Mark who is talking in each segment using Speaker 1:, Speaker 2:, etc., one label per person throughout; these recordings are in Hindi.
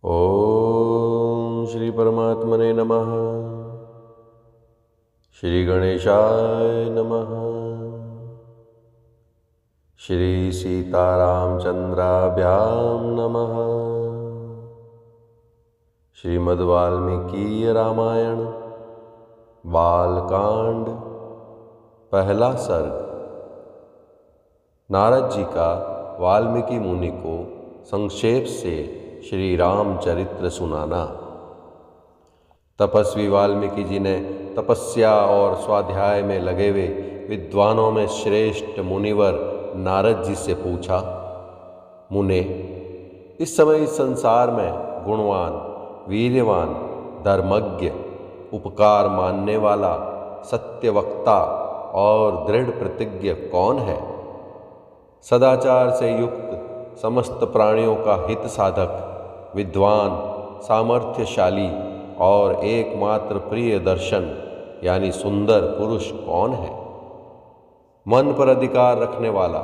Speaker 1: ओम श्री परमात्मने नमः। श्री गणेशाय नमः। श्री सीतारामचंद्राभ्याम नमः। श्रीमद् वाल्मीकि रामायण बालकांड पहला सर्ग। नारद जी का वाल्मीकि मुनि को संक्षेप से श्री रामचरित्र सुनाना। तपस्वी वाल्मीकि जी ने तपस्या और स्वाध्याय में लगे हुए विद्वानों में श्रेष्ठ मुनिवर नारद जी से पूछा, मुने, इस समय इस संसार में गुणवान, वीर्यवान, धर्मज्ञ, उपकार मानने वाला, सत्यवक्ता और दृढ़ प्रतिज्ञ कौन है? सदाचार से युक्त, समस्त प्राणियों का हित साधक, विद्वान, सामर्थ्यशाली और एकमात्र प्रिय दर्शन यानी सुंदर पुरुष कौन है? मन पर अधिकार रखने वाला,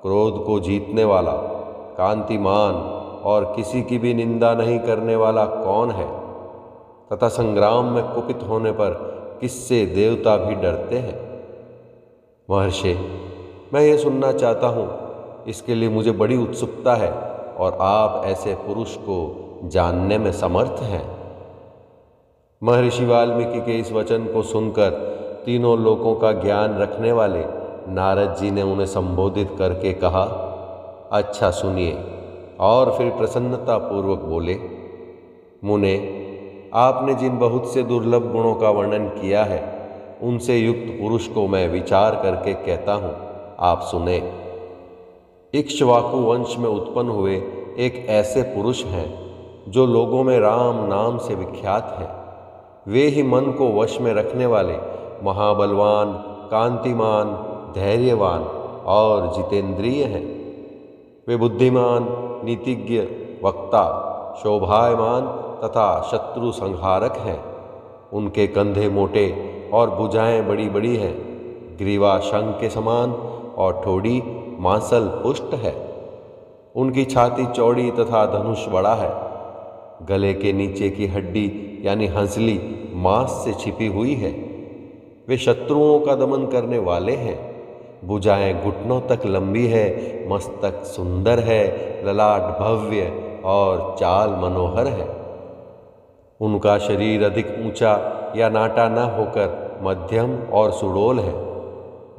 Speaker 1: क्रोध को जीतने वाला, कांतिमान और किसी की भी निंदा नहीं करने वाला कौन है? तथा संग्राम में कुपित होने पर किससे देवता भी डरते हैं? महर्षि, मैं ये सुनना चाहता हूँ, इसके लिए मुझे बड़ी उत्सुकता है और आप ऐसे पुरुष को जानने में समर्थ हैं। महर्षि वाल्मीकि के इस वचन को सुनकर तीनों लोकों का ज्ञान रखने वाले नारद जी ने उन्हें संबोधित करके कहा, अच्छा सुनिए, और फिर प्रसन्नता पूर्वक बोले, मुने, आपने जिन बहुत से दुर्लभ गुणों का वर्णन किया है, उनसे युक्त पुरुष को मैं विचार करके कहता हूँ, आप सुने। इक्ष्वाकु वंश में उत्पन्न हुए एक ऐसे पुरुष हैं जो लोगों में राम नाम से विख्यात हैं। वे ही मन को वश में रखने वाले महाबलवान, कांतिमान, धैर्यवान और जितेंद्रिय हैं। वे बुद्धिमान, नीतिज्ञ, वक्ता, शोभायमान तथा शत्रु संहारक हैं। उनके कंधे मोटे और भुजाएं बड़ी बड़ी हैं। ग्रीवा शंख के समान और ठोड़ी मांसल पुष्ट है। उनकी छाती चौड़ी तथा धनुष बड़ा है। गले के नीचे की हड्डी यानी हंसली मांस से छिपी हुई है। वे शत्रुओं का दमन करने वाले हैं। भुजाएं घुटनों तक लंबी है, मस्तक सुंदर है, ललाट भव्य और चाल मनोहर है। उनका शरीर अधिक ऊंचा या नाटा न होकर मध्यम और सुडौल है।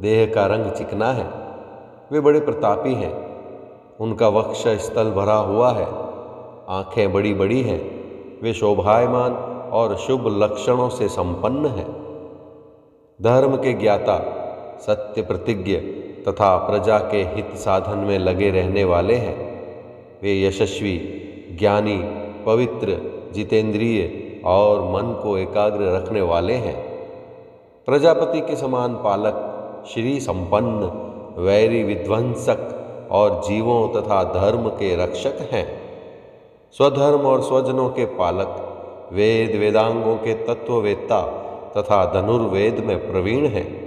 Speaker 1: देह का रंग चिकना है। वे बड़े प्रतापी हैं। उनका वक्ष स्थल भरा हुआ है। आंखें बड़ी बड़ी हैं। वे शोभायमान और शुभ लक्षणों से संपन्न हैं। धर्म के ज्ञाता, सत्य प्रतिज्ञ तथा प्रजा के हित साधन में लगे रहने वाले हैं। वे यशस्वी, ज्ञानी, पवित्र, जितेंद्रिय और मन को एकाग्र रखने वाले हैं। प्रजापति के समान पालक, श्री संपन्न, वैरी विध्वंसक और जीवों तथा धर्म के रक्षक हैं। स्वधर्म और स्वजनों के पालक, वेद वेदांगों के तत्ववेत्ता तथा धनुर्वेद में प्रवीण हैं।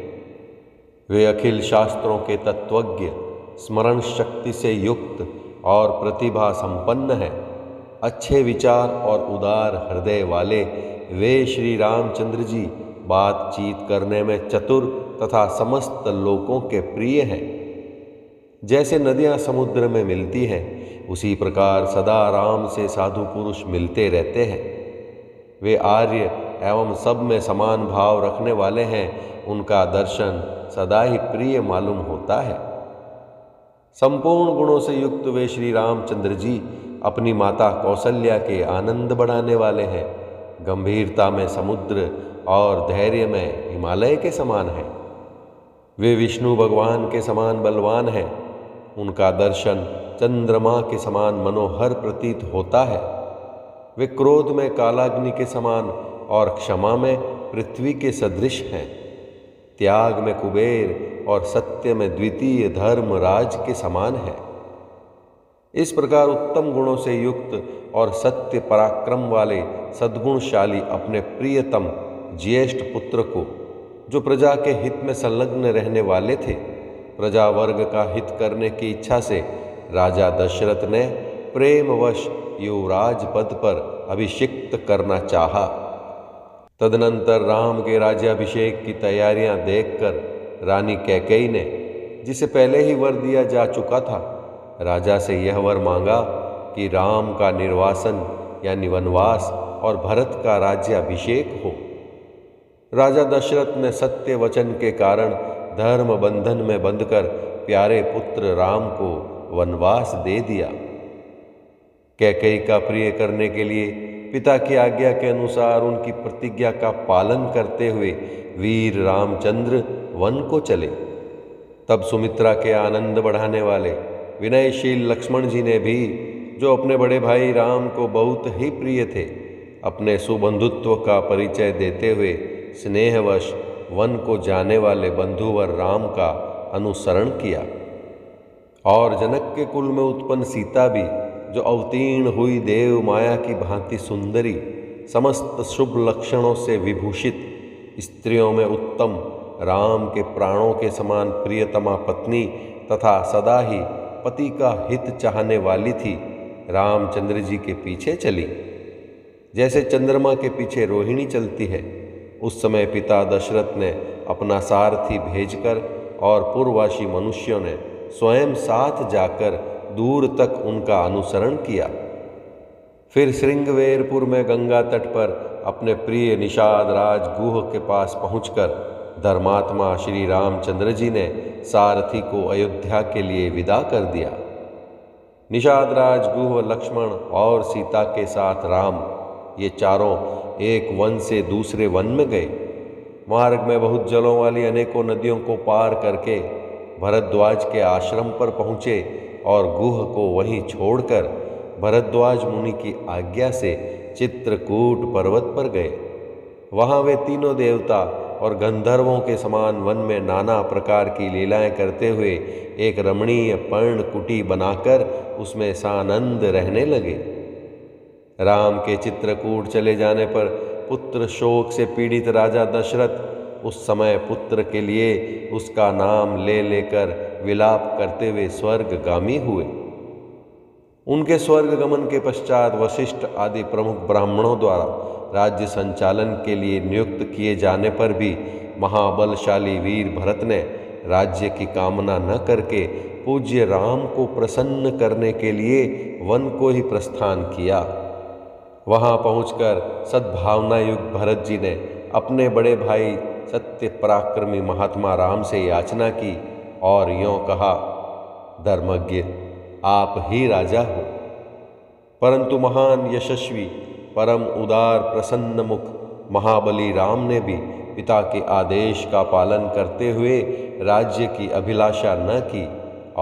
Speaker 1: वे अखिल शास्त्रों के तत्वज्ञ, स्मरण शक्ति से युक्त और प्रतिभा संपन्न हैं। अच्छे विचार और उदार हृदय वाले वे श्री रामचंद्र जी बातचीत करने में चतुर तथा समस्त लोकों के प्रिय हैं। जैसे नदियां समुद्र में मिलती हैं, उसी प्रकार सदा राम से साधु पुरुष मिलते रहते हैं। वे आर्य एवं सब में समान भाव रखने वाले हैं। उनका दर्शन सदा ही प्रिय मालूम होता है। संपूर्ण गुणों से युक्त वे श्री रामचंद्र जी अपनी माता कौशल्या के आनंद बढ़ाने वाले हैं। गंभीरता में समुद्र और धैर्य में हिमालय के समान हैं। वे विष्णु भगवान के समान बलवान हैं। उनका दर्शन चंद्रमा के समान मनोहर प्रतीत होता है। वे क्रोध में कालाग्नि के समान और क्षमा में पृथ्वी के सदृश हैं। त्याग में कुबेर और सत्य में द्वितीय धर्मराज के समान है। इस प्रकार उत्तम गुणों से युक्त और सत्य पराक्रम वाले सद्गुणशाली अपने प्रियतम ज्येष्ठ पुत्र को, जो प्रजा के हित में संलग्न रहने वाले थे, प्रजा वर्ग का हित करने की इच्छा से राजा दशरथ ने प्रेमवश युवराज पद पर अभिषिक्त करना चाहा। तदनंतर राम के राज्याभिषेक की तैयारियां देखकर रानी कैकेयी ने, जिसे पहले ही वर दिया जा चुका था, राजा से यह वर मांगा कि राम का निर्वासन यानी वनवास और भरत का राज्याभिषेक हो। राजा दशरथ ने सत्य वचन के कारण धर्म बंधन में बंधकर प्यारे पुत्र राम को वनवास दे दिया। कैकेयी का प्रिय करने के लिए पिता की आज्ञा के अनुसार उनकी प्रतिज्ञा का पालन करते हुए वीर रामचंद्र वन को चले। तब सुमित्रा के आनंद बढ़ाने वाले विनयशील लक्ष्मण जी ने भी, जो अपने बड़े भाई राम को बहुत ही प्रिय थे, अपने सुबंधुत्व का परिचय देते हुए स्नेहवश वन को जाने वाले बंधुवर राम का अनुसरण किया। और जनक के कुल में उत्पन्न सीता भी, जो अवतीर्ण हुई देव माया की भांति सुंदरी, समस्त शुभ लक्षणों से विभूषित, स्त्रियों में उत्तम, राम के प्राणों के समान प्रियतमा पत्नी तथा सदा ही पति का हित चाहने वाली थी, रामचंद्र जी के पीछे चली। जैसे चंद्रमा के पीछे रोहिणी चलती है, उस समय पिता दशरथ ने अपना सारथी भेजकर और पूर्ववासी मनुष्यों ने स्वयं साथ जाकर दूर तक उनका अनुसरण किया। फिर श्रृंगवेरपुर में गंगा तट पर अपने प्रिय निषाद राज गुह के पास पहुंचकर धर्मात्मा श्री रामचंद्र जी ने सारथी को अयोध्या के लिए विदा कर दिया। निषाद राज गुह, लक्ष्मण और सीता के साथ राम, ये चारों एक वन से दूसरे वन में गए। मार्ग में बहुत जलों वाली अनेकों नदियों को पार करके भरद्वाज के आश्रम पर पहुँचे और गुह को वहीं छोड़कर भरद्वाज मुनि की आज्ञा से चित्रकूट पर्वत पर गए। वहाँ वे तीनों देवता और गंधर्वों के समान वन में नाना प्रकार की लीलाएं करते हुए एक रमणीय पर्णकुटी बनाकर उसमें सानंद रहने लगे। राम के चित्रकूट चले जाने पर पुत्र शोक से पीड़ित राजा दशरथ उस समय पुत्र के लिए उसका नाम ले लेकर विलाप करते हुए स्वर्गगामी हुए। उनके स्वर्ग गमन के पश्चात वशिष्ठ आदि प्रमुख ब्राह्मणों द्वारा राज्य संचालन के लिए नियुक्त किए जाने पर भी महाबलशाली वीर भरत ने राज्य की कामना न करके पूज्य राम को प्रसन्न करने के लिए वन को ही प्रस्थान किया। वहाँ पहुंचकर सद्भावना युक्त भरत जी ने अपने बड़े भाई सत्य पराक्रमी महात्मा राम से याचना की और यों कहा, धर्मज्ञ, आप ही राजा हो। परंतु महान यशस्वी परम उदार प्रसन्न मुख महाबली राम ने भी पिता के आदेश का पालन करते हुए राज्य की अभिलाषा न की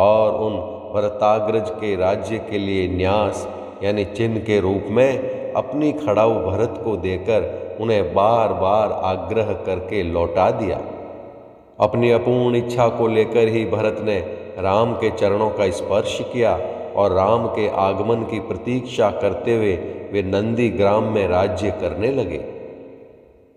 Speaker 1: और उन भरताग्रज के राज्य के लिए न्यास यानी चिन्ह के रूप में अपनी खड़ाऊ भरत को देकर उन्हें बार बार आग्रह करके लौटा दिया। अपनी अपूर्ण इच्छा को लेकर ही भरत ने राम के चरणों का स्पर्श किया और राम के आगमन की प्रतीक्षा करते हुए वे नंदी ग्राम में राज्य करने लगे।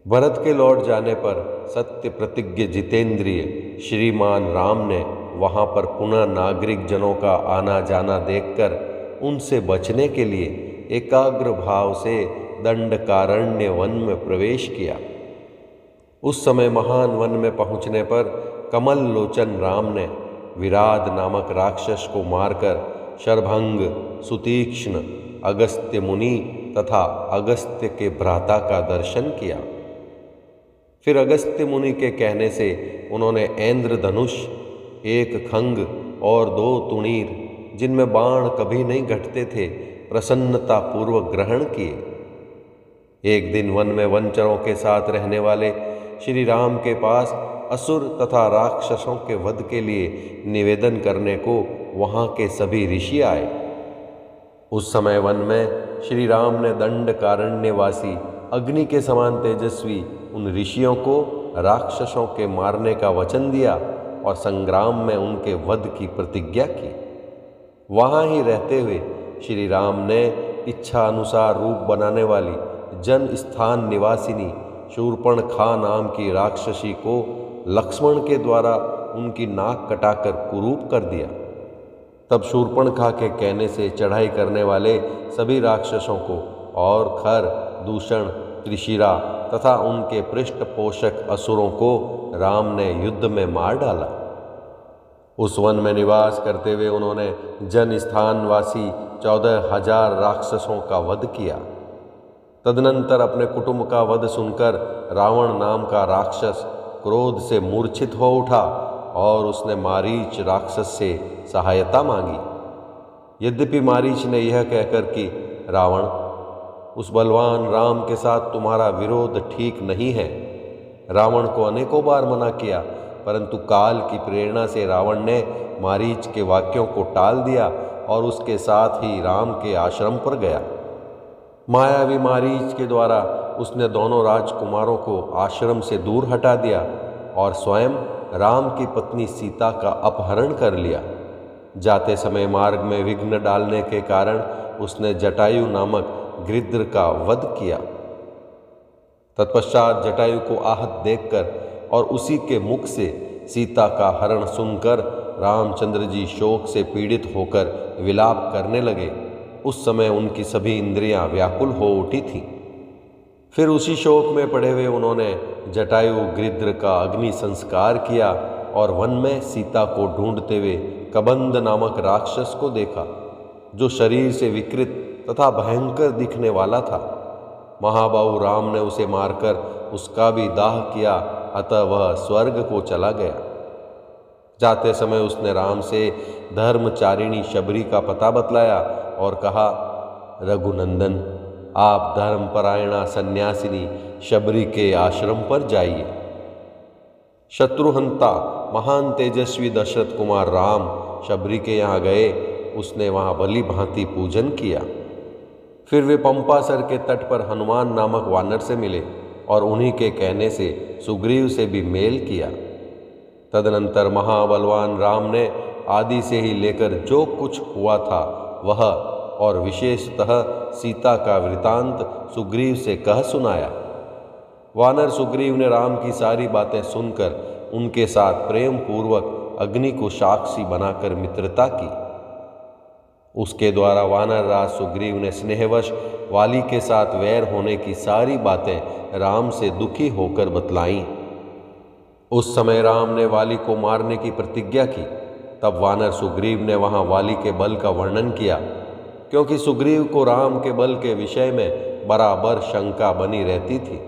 Speaker 1: भरत के लौट जाने पर सत्य प्रतिज्ञ जितेंद्रिय श्रीमान राम ने वहाँ पर पुनः नागरिक जनों का आना जाना देखकर उनसे बचने के लिए एकाग्र भाव से दंडकारण्य वन में प्रवेश किया। उस समय महान वन में पहुँचने पर कमल लोचन राम ने विराध नामक राक्षस को मारकर शरभंग, सुतीक्ष्ण, अगस्त्य मुनि तथा अगस्त्य के भ्राता का दर्शन किया। फिर अगस्त्य मुनि के कहने से उन्होंने ऐन्द्र धनुष, एक खंग और 2 तुणीर, जिनमें बाण कभी नहीं घटते थे, प्रसन्नता पूर्वक ग्रहण किए। एक दिन वन में वनचरों के साथ रहने वाले श्री राम के पास असुर तथा राक्षसों के वध के लिए निवेदन करने को वहाँ के सभी ऋषि आए। उस समय वन में श्री राम ने दंडकारण्यवासी अग्नि के समान तेजस्वी उन ऋषियों को राक्षसों के मारने का वचन दिया और संग्राम में उनके वध की प्रतिज्ञा की। वहाँ ही रहते हुए श्री राम ने इच्छा अनुसार रूप बनाने वाली जन स्थान निवासिनी शूर्पणखा नाम की राक्षसी को लक्ष्मण के द्वारा उनकी नाक कटाकर कुरूप कर दिया। तब शूर्पणखा के कहने से चढ़ाई करने वाले सभी राक्षसों को और खर, दूषण, त्रिशिरा तथा उनके पृष्ठपोषक असुरों को राम ने युद्ध में मार डाला। उस वन में निवास करते हुए उन्होंने जन स्थानवासी 14,000 राक्षसों का वध किया। तदनंतर अपने कुटुंब का वध सुनकर रावण नाम का राक्षस क्रोध से मूर्छित हो उठा और उसने मारीच राक्षस से सहायता मांगी। यद्यपि मारीच ने यह कहकर कि रावण, उस बलवान राम के साथ तुम्हारा विरोध ठीक नहीं है, रावण को अनेकों बार मना किया, परंतु काल की प्रेरणा से रावण ने मारीच के वाक्यों को टाल दिया और उसके साथ ही राम के आश्रम पर गया। मायावी मारीच के द्वारा उसने दोनों राजकुमारों को आश्रम से दूर हटा दिया और स्वयं राम की पत्नी सीता का अपहरण कर लिया। जाते समय मार्ग में विघ्न डालने के कारण उसने जटायु नामक गृध्र का वध किया। तत्पश्चात जटायु को आहत देखकर और उसी के मुख से सीता का हरण सुनकर रामचंद्र जी शोक से पीड़ित होकर विलाप करने लगे। उस समय उनकी सभी इंद्रियां व्याकुल हो उठी थीं। फिर उसी शोक में पड़े हुए उन्होंने जटायु गृध्र का अग्नि संस्कार किया और वन में सीता को ढूंढते हुए कबंध नामक राक्षस को देखा, जो शरीर से विकृत तथा भयंकर दिखने वाला था। महाबाहु राम ने उसे मारकर उसका भी दाह किया, अतः वह स्वर्ग को चला गया। जाते समय उसने राम से धर्मचारिणी शबरी का पता बतलाया और कहा, रघुनंदन, आप धर्मपरायणा सन्यासिनी शबरी के आश्रम पर जाइए। शत्रुहंता महान तेजस्वी दशरथ कुमार राम शबरी के यहाँ गए। उसने वहाँ भली भांति पूजन किया। फिर वे पंपासर के तट पर हनुमान नामक वानर से मिले और उन्हीं के कहने से सुग्रीव से भी मेल किया। तदनंतर महाबलवान राम ने आदि से ही लेकर जो कुछ हुआ था वह और विशेषतः सीता का वृतांत सुग्रीव से कह सुनाया। वानर सुग्रीव ने राम की सारी बातें सुनकर उनके साथ प्रेम पूर्वक अग्नि को साक्षी बनाकर मित्रता की। उसके द्वारा वानर राज सुग्रीव ने स्नेहवश वाली के साथ वैर होने की सारी बातें राम से दुखी होकर बतलाईं। उस समय राम ने वाली को मारने की प्रतिज्ञा की। तब वानर सुग्रीव ने वहां वाली के बल का वर्णन किया, क्योंकि सुग्रीव को राम के बल के विषय में बराबर शंका बनी रहती थी।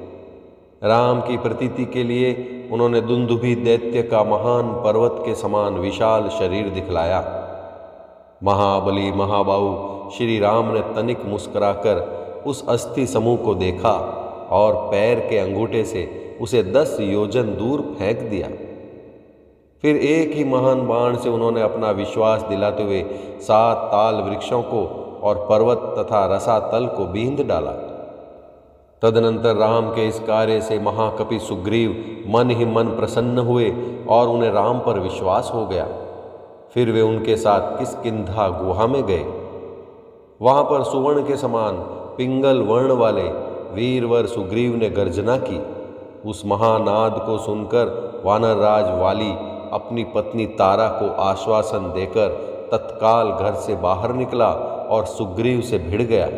Speaker 1: राम की प्रतीति के लिए उन्होंने दुंदुभि दैत्य का महान पर्वत के समान विशाल शरीर दिखलाया। महाबली महाबाहु श्री राम ने तनिक मुस्कुराकर उस अस्थि समूह को देखा और पैर के अंगूठे से उसे 10 योजन दूर फेंक दिया। फिर एक ही महान बाण से उन्होंने अपना विश्वास दिलाते हुए 7 ताल वृक्षों को और पर्वत तथा रसातल को बींध डाला। तदनंतर राम के इस कार्य से महाकपि सुग्रीव मन ही मन प्रसन्न हुए और उन्हें राम पर विश्वास हो गया। फिर वे उनके साथ किष्किंधा गुहा में गए। वहां पर सुवर्ण के समान पिंगल वर्ण वाले वीरवर सुग्रीव ने गर्जना की। उस महानाद को सुनकर वानर राज वाली अपनी पत्नी तारा को आश्वासन देकर तत्काल घर से बाहर निकला और सुग्रीव से भिड़ गया।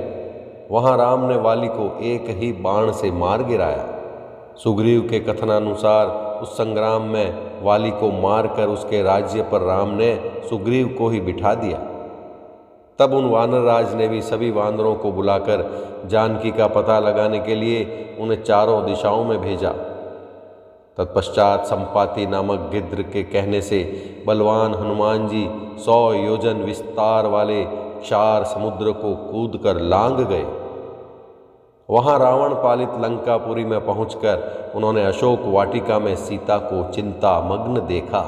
Speaker 1: वहां राम ने वाली को एक ही बाण से मार गिराया। सुग्रीव के कथनानुसार उस संग्राम में वाली को मारकर उसके राज्य पर राम ने सुग्रीव को ही बिठा दिया। तब उन वानर राज ने भी सभी वानरों को बुलाकर जानकी का पता लगाने के लिए उन्हें चारों दिशाओं में भेजा। तत्पश्चात संपाति नामक गिद्ध के कहने से बलवान हनुमान जी 100 योजन विस्तार वाले क्षार समुद्र को कूदकर लांग गए। वहां रावण पालित लंकापुरी में पहुंचकर उन्होंने अशोक वाटिका में सीता को चिंता मग्न देखा।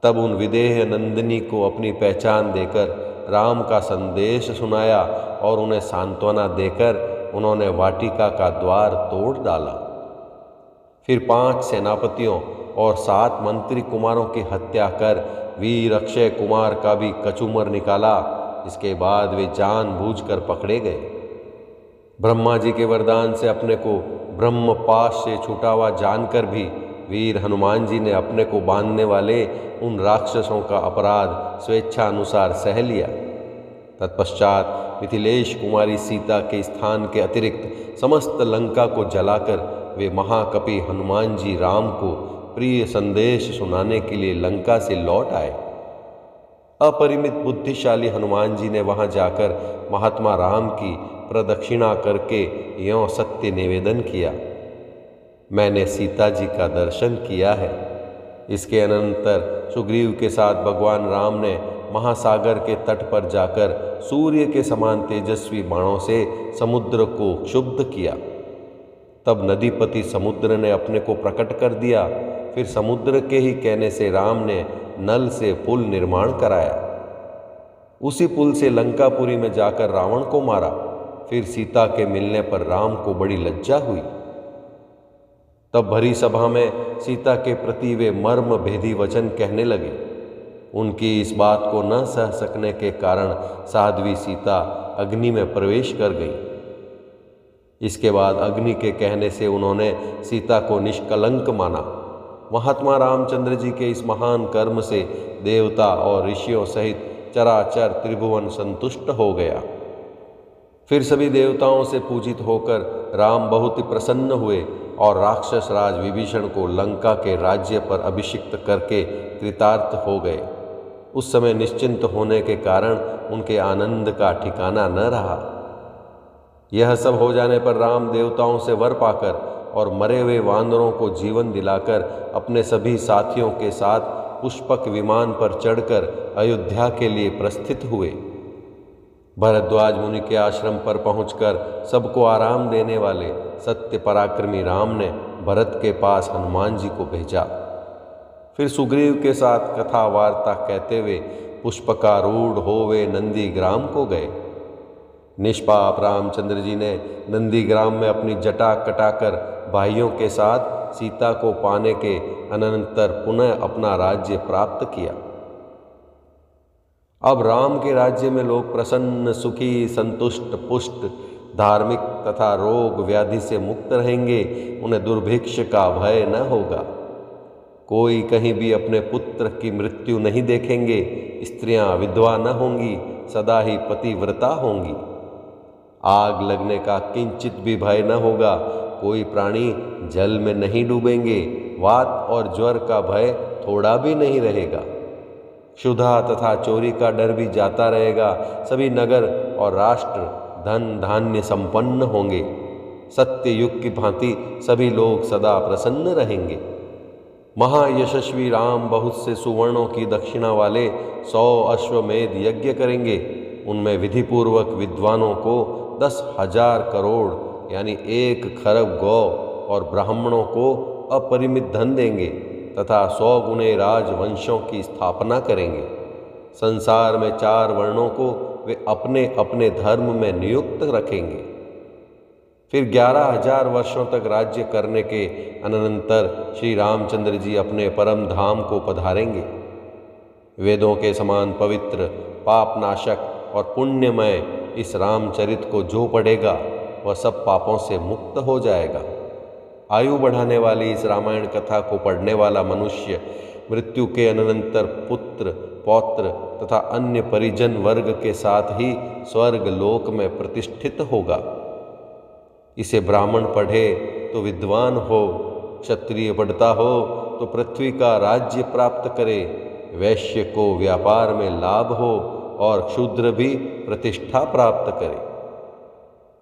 Speaker 1: तब उन विदेह नंदिनी को अपनी पहचान देकर राम का संदेश सुनाया और उन्हें सांत्वना देकर उन्होंने वाटिका का द्वार तोड़ डाला। फिर 5 सेनापतियों और 7 मंत्री कुमारों की हत्या कर वीर अक्षय कुमार का भी कचूमर निकाला। इसके बाद वे जानबूझकर पकड़े गए। ब्रह्मा जी के वरदान से अपने को ब्रह्मपाश से छूटा हुआ जानकर भी वीर हनुमान जी ने अपने को बांधने वाले उन राक्षसों का अपराध स्वेच्छानुसार सह लिया। तत्पश्चात मिथिलेश कुमारी सीता के स्थान के अतिरिक्त समस्त लंका को जलाकर वे महाकपि हनुमान जी राम को प्रिय संदेश सुनाने के लिए लंका से लौट आए। अपरिमित बुद्धिशाली हनुमान जी ने वहां जाकर महात्मा राम की प्रदक्षिणा करके यों सत्य निवेदन किया, मैंने सीता जी का दर्शन किया है। इसके अनंतर सुग्रीव के साथ भगवान राम ने महासागर के तट पर जाकर सूर्य के समान तेजस्वी बाणों से समुद्र को क्षुब्ध किया। तब नदीपति समुद्र ने अपने को प्रकट कर दिया। फिर समुद्र के ही कहने से राम ने नल से पुल निर्माण कराया। उसी पुल से लंकापुरी में जाकर रावण को मारा। फिर सीता के मिलने पर राम को बड़ी लज्जा हुई। तब भरी सभा में सीता के प्रति वे मर्म भेदी वचन कहने लगे। उनकी इस बात को न सह सकने के कारण साध्वी सीता अग्नि में प्रवेश कर गई। इसके बाद अग्नि के कहने से उन्होंने सीता को निष्कलंक माना। महात्मा रामचंद्र जी के इस महान कर्म से देवता और ऋषियों सहित चराचर त्रिभुवन संतुष्ट हो गया। फिर सभी देवताओं से पूजित होकर राम बहुत ही प्रसन्न हुए और राक्षस राज विभीषण को लंका के राज्य पर अभिषिक्त करके कृतार्थ हो गए। उस समय निश्चिंत होने के कारण उनके आनंद का ठिकाना न रहा। यह सब हो जाने पर राम देवताओं से वर पाकर और मरे हुए वानरों को जीवन दिलाकर अपने सभी साथियों के साथ पुष्पक विमान पर चढ़कर अयोध्या के लिए प्रस्थित हुए। भरद्वाज मुनि के आश्रम पर पहुंचकर सबको आराम देने वाले सत्य पराक्रमी राम ने भरत के पास हनुमान जी को भेजा। फिर सुग्रीव के साथ कथा वार्ता कहते हुए पुष्पकारूढ़ होवे नंदीग्राम को गए। निष्पाप रामचंद्र जी ने नंदीग्राम में अपनी जटा कटाकर भाइयों के साथ सीता को पाने के अनंतर पुनः अपना राज्य प्राप्त किया। अब राम के राज्य में लोग प्रसन्न, सुखी, संतुष्ट, पुष्ट, धार्मिक तथा रोग व्याधि से मुक्त रहेंगे। उन्हें दुर्भिक्ष का भय न होगा। कोई कहीं भी अपने पुत्र की मृत्यु नहीं देखेंगे। स्त्रियां विधवा न होंगी, सदा ही पतिव्रता होंगी। आग लगने का किंचित भी भय न होगा। कोई प्राणी जल में नहीं डूबेंगे। वात और ज्वर का भय थोड़ा भी नहीं रहेगा। क्षुधा तथा चोरी का डर भी जाता रहेगा। सभी नगर और राष्ट्र धन धान्य संपन्न होंगे। सत्य युग की भांति सभी लोग सदा प्रसन्न रहेंगे। महायशस्वी राम बहुत से सुवर्णों की दक्षिणा वाले 100 अश्वमेध यज्ञ करेंगे। उनमें विधिपूर्वक विद्वानों को 10,000 करोड़ यानी 1 खरब गौ और ब्राह्मणों को अपरिमित धन देंगे तथा 100 गुणे राजवंशों की स्थापना करेंगे। संसार में 4 वर्णों को वे अपने अपने धर्म में नियुक्त रखेंगे। फिर 11,000 वर्षों तक राज्य करने के अनंतर श्री रामचंद्र जी अपने परम धाम को पधारेंगे। वेदों के समान पवित्र, पापनाशक और पुण्यमय इस रामचरित को जो पढ़ेगा वह सब पापों से मुक्त हो जाएगा। आयु बढ़ाने वाली इस रामायण कथा को पढ़ने वाला मनुष्य मृत्यु के अनंतर पुत्र, पौत्र तथा अन्य परिजन वर्ग के साथ ही स्वर्ग लोक में प्रतिष्ठित होगा। इसे ब्राह्मण पढ़े तो विद्वान हो, क्षत्रिय पढ़ता हो तो पृथ्वी का राज्य प्राप्त करे, वैश्य को व्यापार में लाभ हो और क्षुद्र भी प्रतिष्ठा प्राप्त करे।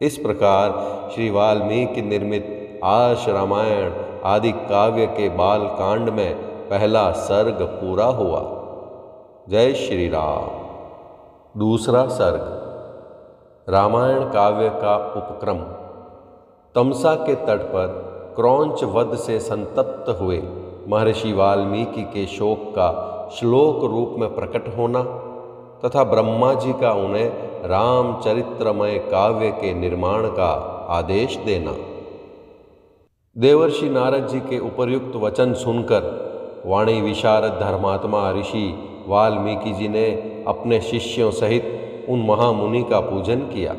Speaker 1: इस प्रकार श्री वाल्मीकि निर्मित आर्ष रामायण आदि काव्य के बाल कांड में पहला सर्ग पूरा हुआ। जय श्री राम। दूसरा सर्ग रामायण काव्य का उपक्रम। तमसा के तट पर क्रौंच वध से संतप्त हुए महर्षि वाल्मीकि के शोक का श्लोक रूप में प्रकट होना तथा ब्रह्मा जी का उन्हें रामचरित्रमय काव्य के निर्माण का आदेश देना। देवर्षि नारद जी के उपर्युक्त वचन सुनकर वाणी विशारद धर्मात्मा ऋषि वाल्मीकि जी ने अपने शिष्यों सहित उन महामुनि का पूजन किया।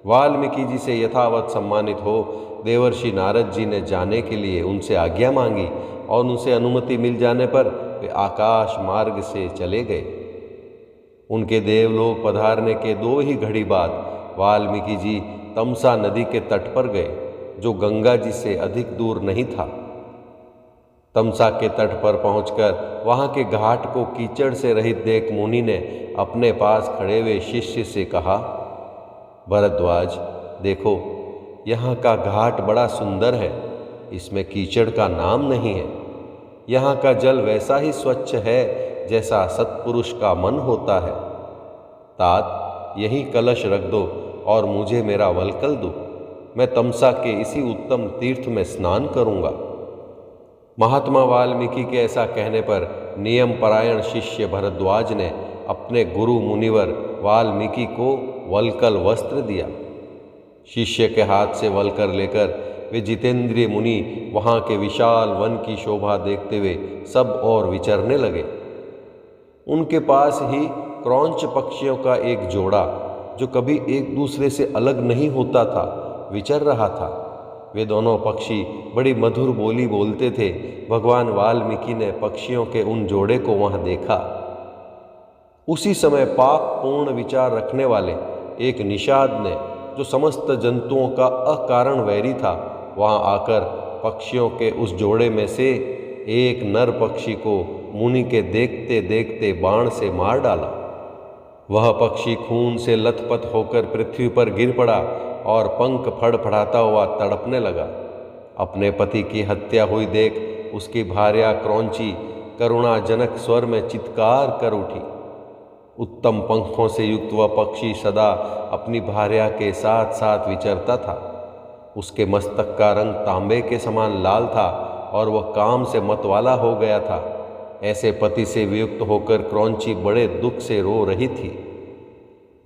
Speaker 1: वाल्मीकि जी से यथावत सम्मानित हो देवर्षि नारद जी ने जाने के लिए उनसे आज्ञा मांगी और उनसे अनुमति मिल जाने पर वे आकाश मार्ग से चले गए। उनके देवलोक पधारने के 2 ही घड़ी बाद वाल्मीकि जी तमसा नदी के तट पर गए, जो गंगा जी से अधिक दूर नहीं था। तमसा के तट पर पहुंचकर वहां के घाट को कीचड़ से रहित देख मुनि ने अपने पास खड़े हुए शिष्य से कहा, भरद्वाज, देखो यहाँ का घाट बड़ा सुंदर है, इसमें कीचड़ का नाम नहीं है। यहाँ का जल वैसा ही स्वच्छ है जैसा सत्पुरुष का मन होता है। तात, यही कलश रख दो और मुझे मेरा वल्कल दो, मैं तमसा के इसी उत्तम तीर्थ में स्नान करूँगा। महात्मा वाल्मीकि के ऐसा कहने पर नियम परायण शिष्य भरद्वाज ने अपने गुरु मुनिवर वाल्मीकि को वल्कल वस्त्र दिया। शिष्य के हाथ से वल्कर लेकर वे जितेंद्रिय मुनि वहाँ के विशाल वन की शोभा देखते हुए सब और विचरने लगे। उनके पास ही क्रौंच पक्षियों का एक जोड़ा, जो कभी एक दूसरे से अलग नहीं होता था, विचर रहा था। वे दोनों पक्षी बड़ी मधुर बोली बोलते थे। भगवान वाल्मीकि ने पक्षियों के उन जोड़े को वहाँ देखा। उसी समय पाप पूर्ण विचार रखने वाले एक निषाद ने, जो समस्त जंतुओं का अकारण वैरी था, वहाँ आकर पक्षियों के उस जोड़े में से एक नर पक्षी को मुनि के देखते देखते बाण से मार डाला। वह पक्षी खून से लथपथ होकर पृथ्वी पर गिर पड़ा और पंख फड़फड़ाता हुआ तड़पने लगा। अपने पति की हत्या हुई देख उसकी भार्या क्रौंची करुणाजनक स्वर में चित्कार कर उठी। उत्तम पंखों से युक्त वह पक्षी सदा अपनी भार्या के साथ साथ विचरता था। उसके मस्तक का रंग तांबे के समान लाल था और वह काम से मतवाला हो गया था। ऐसे पति से वियुक्त होकर क्रौंची बड़े दुख से रो रही थी।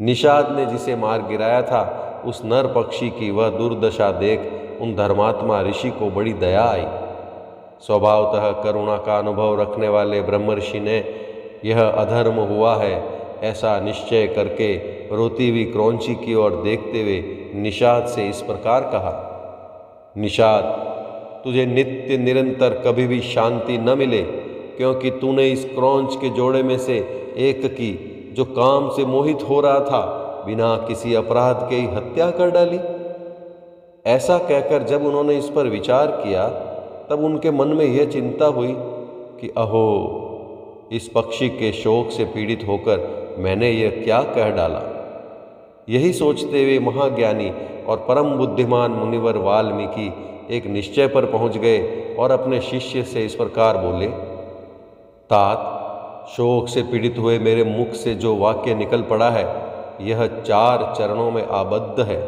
Speaker 1: निषाद ने जिसे मार गिराया था, उस नर पक्षी की वह दुर्दशा देख उन धर्मात्मा ऋषि को बड़ी दया आई। स्वभावतः करुणा का अनुभव रखने वाले ब्रह्मर्षि ने यह अधर्म हुआ है ऐसा निश्चय करके रोती हुई क्रौंची की ओर देखते हुए निषाद से इस प्रकार कहा, निषाद, तुझे नित्य निरंतर कभी भी शांति न मिले, क्योंकि तूने इस क्रौंच के जोड़े में से एक की, जो काम से मोहित हो रहा था, बिना किसी अपराध के ही हत्या कर डाली। ऐसा कहकर जब उन्होंने इस पर विचार किया, तब उनके मन में यह चिंता हुई कि अहो, इस पक्षी के शोक से पीड़ित होकर मैंने यह क्या कह डाला। यही सोचते हुए महाज्ञानी और परम बुद्धिमान मुनिवर वाल्मीकि एक निश्चय पर पहुंच गए और अपने शिष्य से इस प्रकार बोले, तात, शोक से पीड़ित हुए मेरे मुख से जो वाक्य निकल पड़ा है, यह 4 चरणों में आबद्ध है।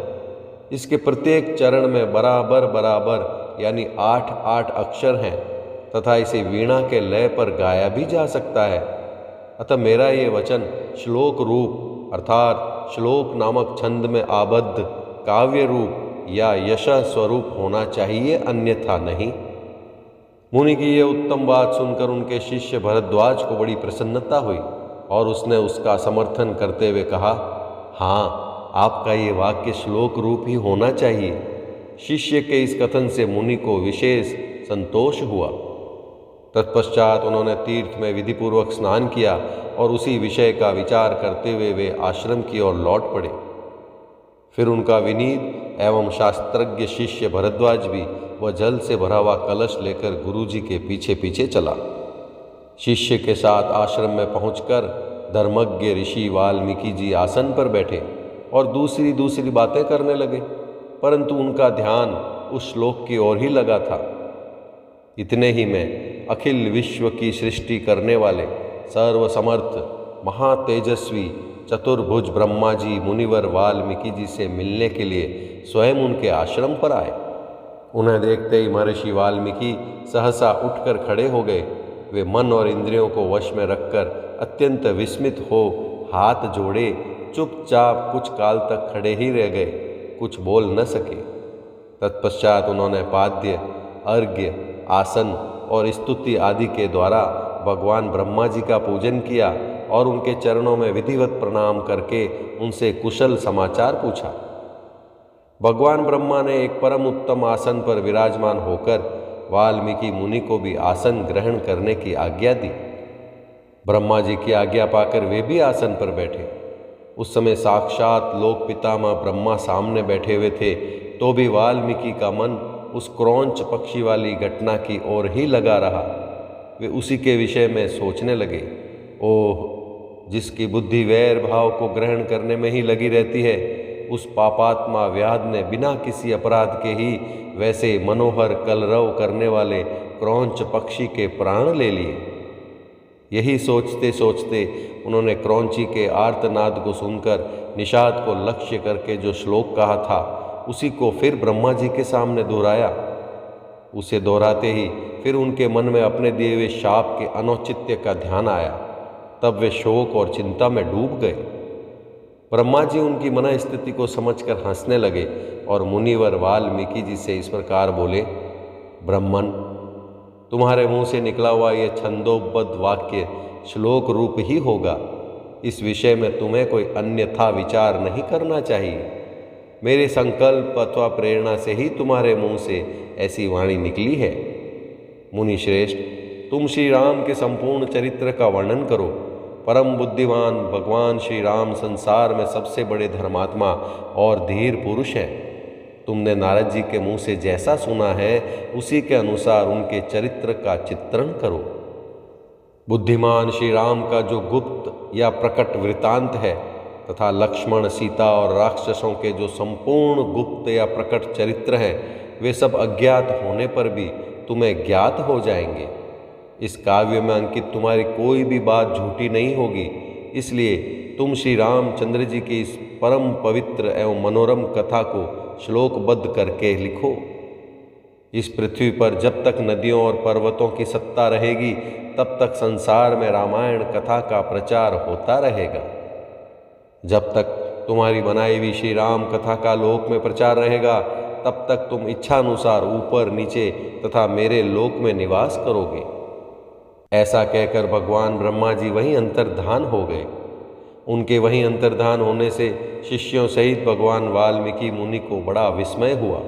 Speaker 1: इसके प्रत्येक चरण में बराबर बराबर यानी 8-8 अक्षर हैं तथा इसे वीणा के लय पर गाया भी जा सकता है। अतः मेरा ये वचन श्लोक रूप अर्थात श्लोक नामक छंद में आबद्ध काव्य रूप या यश स्वरूप होना चाहिए, अन्यथा नहीं। मुनि की यह उत्तम बात सुनकर उनके शिष्य भरद्वाज को बड़ी प्रसन्नता हुई और उसने उसका समर्थन करते हुए कहा, हाँ, आपका ये वाक्य श्लोक रूप ही होना चाहिए। शिष्य के इस कथन से मुनि को विशेष संतोष हुआ। तत्पश्चात उन्होंने तीर्थ में विधिपूर्वक स्नान किया और उसी विषय का विचार करते हुए वे आश्रम की ओर लौट पड़े। फिर उनका विनीत एवं शास्त्रज्ञ शिष्य भरद्वाज भी वह जल से भरा हुआ कलश लेकर गुरुजी के पीछे पीछे चला। शिष्य के साथ आश्रम में पहुंचकर धर्मज्ञ ऋषि वाल्मीकि जी आसन पर बैठे और दूसरी दूसरी बातें करने लगे, परंतु उनका ध्यान उस श्लोक की ओर ही लगा था। इतने ही में अखिल विश्व की सृष्टि करने वाले सर्वसमर्थ महातेजस्वी चतुर्भुज ब्रह्मा जी मुनिवर वाल्मीकि जी से मिलने के लिए स्वयं उनके आश्रम पर आए। उन्हें देखते ही महर्षि वाल्मीकि सहसा उठकर खड़े हो गए। वे मन और इंद्रियों को वश में रखकर अत्यंत विस्मित हो हाथ जोड़े चुपचाप कुछ काल तक खड़े ही रह गए, कुछ बोल न सके। तत्पश्चात उन्होंने पाद्य, अर्घ्य, आसन और स्तुति आदि के द्वारा भगवान ब्रह्मा जी का पूजन किया और उनके चरणों में विधिवत प्रणाम करके उनसे कुशल समाचार पूछा। भगवान ब्रह्मा ने एक परम उत्तम आसन पर विराजमान होकर वाल्मीकि मुनि को भी आसन ग्रहण करने की आज्ञा दी। ब्रह्मा जी की आज्ञा पाकर वे भी आसन पर बैठे। उस समय साक्षात लोक पितामह ब्रह्मा सामने बैठे हुए थे, तो भी वाल्मीकि का मन उस क्रौंच पक्षी वाली घटना की ओर ही लगा रहा। वे उसी के विषय में सोचने लगे। ओह, जिसकी बुद्धि वैर भाव को ग्रहण करने में ही लगी रहती है, उस पापात्मा व्याध ने बिना किसी अपराध के ही वैसे मनोहर कलरव करने वाले क्रौंच पक्षी के प्राण ले लिए। यही सोचते सोचते उन्होंने क्रौंची के आर्तनाद को सुनकर निषाद को लक्ष्य करके जो श्लोक कहा था, उसी को फिर ब्रह्मा जी के सामने दोहराया। उसे दोहराते ही फिर उनके मन में अपने दिए हुए शाप के अनौचित्य का ध्यान आया। तब वे शोक और चिंता में डूब गए। ब्रह्मा जी उनकी मन स्थिति को समझकर हंसने लगे और मुनिवर वाल्मीकि जी से इस प्रकार बोले, ब्रह्मन, तुम्हारे मुंह से निकला हुआ यह छंदोबद्ध वाक्य श्लोक रूप ही होगा। इस विषय में तुम्हें कोई अन्यथा विचार नहीं करना चाहिए। मेरे संकल्प अथवा प्रेरणा से ही तुम्हारे मुंह से ऐसी वाणी निकली है। मुनि श्रेष्ठ, तुम श्री राम के संपूर्ण चरित्र का वर्णन करो। परम बुद्धिमान भगवान श्री राम संसार में सबसे बड़े धर्मात्मा और धीर पुरुष हैं। तुमने नारद जी के मुंह से जैसा सुना है, उसी के अनुसार उनके चरित्र का चित्रण करो। बुद्धिमान श्री राम का जो गुप्त या प्रकट वृतांत है तथा लक्ष्मण, सीता और राक्षसों के जो संपूर्ण गुप्त या प्रकट चरित्र हैं, वे सब अज्ञात होने पर भी तुम्हें ज्ञात हो जाएंगे। इस काव्य में अंकित तुम्हारी कोई भी बात झूठी नहीं होगी। इसलिए तुम श्री रामचंद्र जी की इस परम पवित्र एवं मनोरम कथा को श्लोकबद्ध करके लिखो। इस पृथ्वी पर जब तक नदियों और पर्वतों की सत्ता रहेगी, तब तक संसार में रामायण कथा का प्रचार होता रहेगा। जब तक तुम्हारी बनाई हुई श्री राम कथा का लोक में प्रचार रहेगा, तब तक तुम इच्छानुसार ऊपर नीचे तथा मेरे लोक में निवास करोगे। ऐसा कहकर भगवान ब्रह्मा जी वहीं अंतर्धान हो गए। उनके वहीं अंतर्धान होने से शिष्यों सहित भगवान वाल्मीकि मुनि को बड़ा विस्मय हुआ।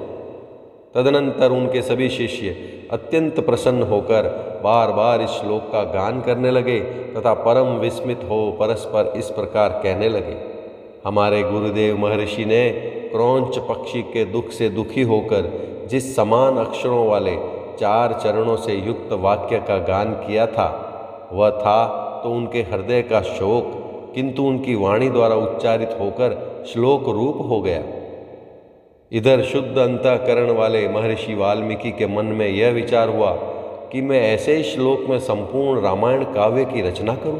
Speaker 1: तदनंतर उनके सभी शिष्य अत्यंत प्रसन्न होकर बार बार इस श्लोक का गान करने लगे तथा परम विस्मित हो परस्पर इस प्रकार कहने लगे, हमारे गुरुदेव महर्षि ने क्रौंच पक्षी के दुख से दुखी होकर जिस समान अक्षरों वाले 4 चरणों से युक्त वाक्य का गान किया था, वह था तो उनके हृदय का शोक, किंतु उनकी वाणी द्वारा उच्चारित होकर श्लोक रूप हो गया। इधर शुद्ध अंतःकरण वाले महर्षि वाल्मीकि के मन में यह विचार हुआ कि मैं ऐसे ही श्लोक में संपूर्ण रामायण काव्य की रचना करूं।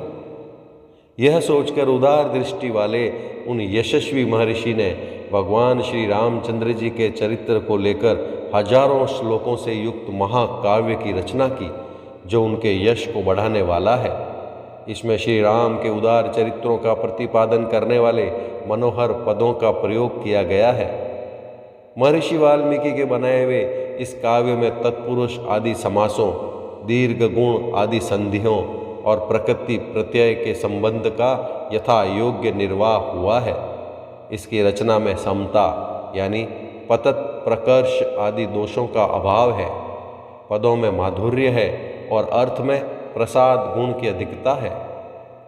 Speaker 1: यह सोचकर उदार दृष्टि वाले उन यशस्वी महर्षि ने भगवान श्री रामचंद्र जी के चरित्र को लेकर हजारों श्लोकों से युक्त महाकाव्य की रचना की, जो उनके यश को बढ़ाने वाला है। इसमें श्री राम के उदार चरित्रों का प्रतिपादन करने वाले मनोहर पदों का प्रयोग किया गया है। महर्षि वाल्मीकि के बनाए हुए इस काव्य में तत्पुरुष आदि समासों, दीर्घ गुण आदि संधियों और प्रकृति प्रत्यय के संबंध का यथा योग्य निर्वाह हुआ है। इसकी रचना में समता यानी पतत प्रकर्ष आदि दोषों का अभाव है। पदों में माधुर्य है और अर्थ में प्रसाद गुण की अधिकता है।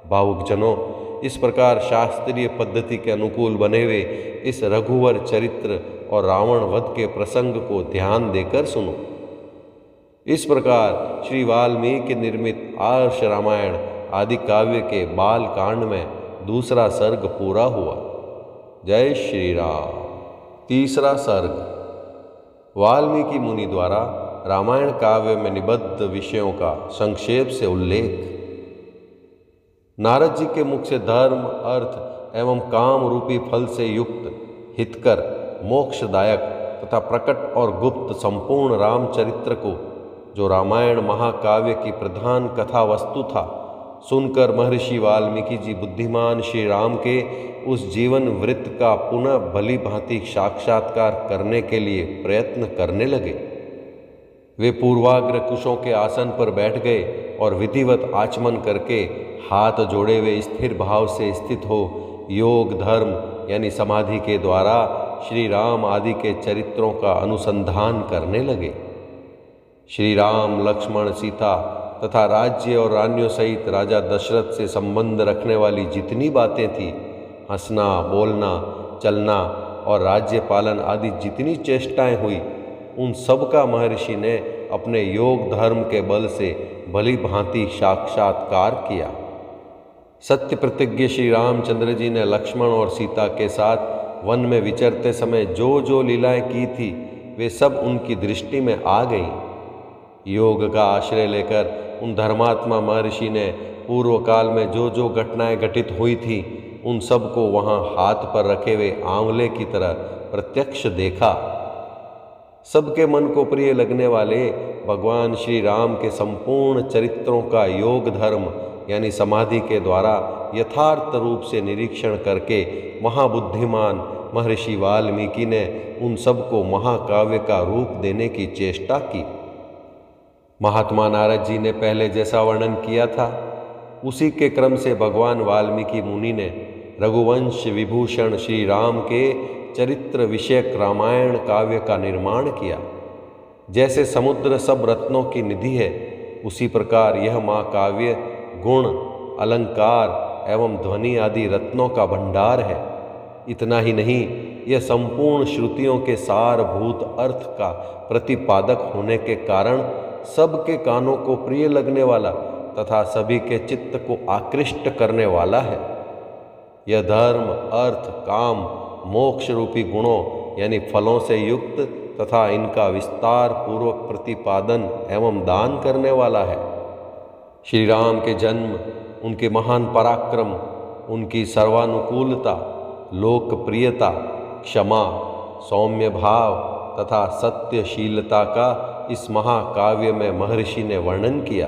Speaker 1: भावुक जनों, इस प्रकार शास्त्रीय पद्धति के अनुकूल बने हुए इस रघुवर चरित्र और रावण वध के प्रसंग को ध्यान देकर सुनो। इस प्रकार श्री वाल्मीकि निर्मित आर्ष रामायण आदि काव्य के बाल कांड में दूसरा सर्ग पूरा हुआ। जय श्री राम। तीसरा सर्ग वाल्मीकि मुनि द्वारा रामायण काव्य में निबद्ध विषयों का संक्षेप से उल्लेख। नारद जी के मुख से धर्म, अर्थ एवं काम रूपी फल से युक्त हितकर, मोक्षदायक तथा प्रकट और गुप्त संपूर्ण रामचरित्र को, जो रामायण महाकाव्य की प्रधान कथा वस्तु था, सुनकर महर्षि वाल्मीकि जी बुद्धिमान श्री राम के उस जीवन वृत्त का पुनः भली भांति साक्षात्कार करने के लिए प्रयत्न करने लगे। वे पूर्वाग्र कुशों के आसन पर बैठ गए और विधिवत आचमन करके हाथ जोड़े हुए स्थिर भाव से स्थित हो योग धर्म यानी समाधि के द्वारा श्री राम आदि के चरित्रों का अनुसंधान करने लगे। श्री राम, लक्ष्मण, सीता तथा राज्य और रानियों सहित राजा दशरथ से संबंध रखने वाली जितनी बातें थीं, हंसना, बोलना, चलना और राज्य पालन आदि जितनी चेष्टाएं हुई, उन सब का महर्षि ने अपने योग धर्म के बल से भली भांति साक्षात्कार किया। सत्य प्रतिज्ञ श्री रामचंद्र जी ने लक्ष्मण और सीता के साथ वन में विचरते समय जो जो लीलाएं की थी, वे सब उनकी दृष्टि में आ गईं। योग का आश्रय लेकर उन धर्मात्मा महर्षि ने पूर्व काल में जो जो घटनाएं घटित हुई थी, उन सब को वहाँ हाथ पर रखे हुए आंवले की तरह प्रत्यक्ष देखा। सबके मन को प्रिय लगने वाले भगवान श्री राम के संपूर्ण चरित्रों का योग धर्म यानी समाधि के द्वारा यथार्थ रूप से निरीक्षण करके महाबुद्धिमान महर्षि वाल्मीकि ने उन सबको महाकाव्य का रूप देने की चेष्टा की। महात्मा नारद जी ने पहले जैसा वर्णन किया था, उसी के क्रम से भगवान वाल्मीकि मुनि ने रघुवंश विभूषण श्री राम के चरित्र विषयक रामायण काव्य का निर्माण किया। जैसे समुद्र सब रत्नों की निधि है, उसी प्रकार यह महाकाव्य गुण, अलंकार एवं ध्वनि आदि रत्नों का भंडार है। इतना ही नहीं, यह संपूर्ण श्रुतियों के सारभूत अर्थ का प्रतिपादक होने के कारण सबके कानों को प्रिय लगने वाला तथा सभी के चित्त को आकृष्ट करने वाला है। यह धर्म, अर्थ, काम, मोक्ष रूपी गुणों यानी फलों से युक्त तथा इनका विस्तार पूर्वक प्रतिपादन एवं दान करने वाला है। श्री राम के जन्म, उनके महान पराक्रम, उनकी सर्वानुकूलता, लोकप्रियता, क्षमा, सौम्य भाव तथा सत्यशीलता का इस महाकाव्य में महर्षि ने वर्णन किया।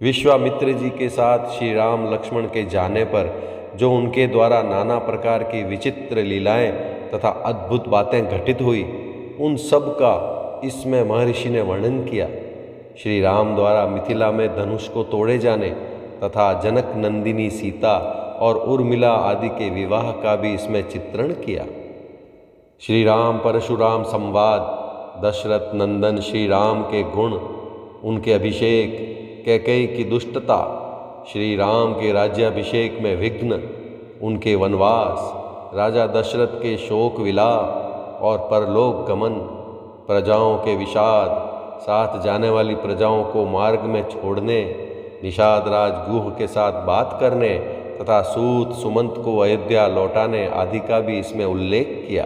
Speaker 1: विश्वामित्र जी के साथ श्री राम लक्ष्मण के जाने पर जो उनके द्वारा नाना प्रकार की विचित्र लीलाएं तथा अद्भुत बातें घटित हुई, उन सब का इसमें महर्षि ने वर्णन किया। श्री राम द्वारा मिथिला में धनुष को तोड़े जाने तथा जनक नंदिनी सीता और उर्मिला आदि के विवाह का भी इसमें चित्रण किया। श्री राम परशुराम संवाद, दशरथ नंदन श्री राम के गुण, उनके अभिषेक, कैकेयी की दुष्टता, श्री राम के राज्याभिषेक में विघ्न, उनके वनवास, राजा दशरथ के शोक विलाप और परलोक गमन, प्रजाओं के विषाद, साथ जाने वाली प्रजाओं को मार्ग में छोड़ने, निषाद राज गुह के साथ बात करने तथा सूत सुमंत को अयोध्या लौटाने आदि का भी इसमें उल्लेख किया।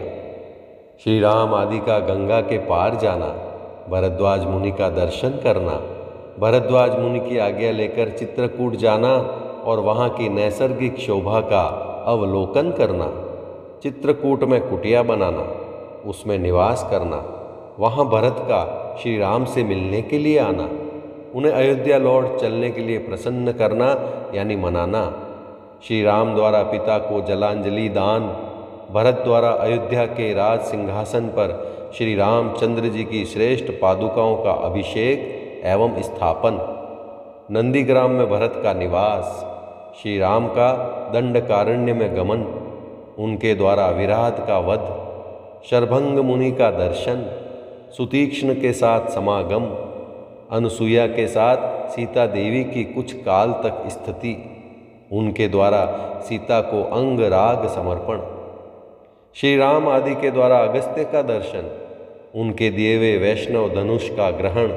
Speaker 1: श्री राम आदि का गंगा के पार जाना, भरद्वाज मुनि का दर्शन करना, भरद्वाज मुनि की आज्ञा लेकर चित्रकूट जाना और वहाँ की नैसर्गिक शोभा का अवलोकन करना, चित्रकूट में कुटिया बनाना, उसमें निवास करना, वहाँ भरत का श्री राम से मिलने के लिए आना, उन्हें अयोध्या लौट चलने के लिए प्रसन्न करना यानी मनाना, श्री राम द्वारा पिता को जलांजलि दान, भरत द्वारा अयोध्या के राज सिंहासन पर श्री रामचंद्र जी की श्रेष्ठ पादुकाओं का अभिषेक एवं स्थापन, नंदीग्राम में भरत का निवास, श्री राम का दंडकारण्य में गमन, उनके द्वारा विराट का वध, शरभंग मुनि का दर्शन, सुतीक्ष्ण के साथ समागम, अनुसुईया के साथ सीता देवी की कुछ काल तक स्थिति, उनके द्वारा सीता को अंग राग समर्पण, श्री राम आदि के द्वारा अगस्त्य का दर्शन, उनके दिए हुए वैष्णव धनुष का ग्रहण,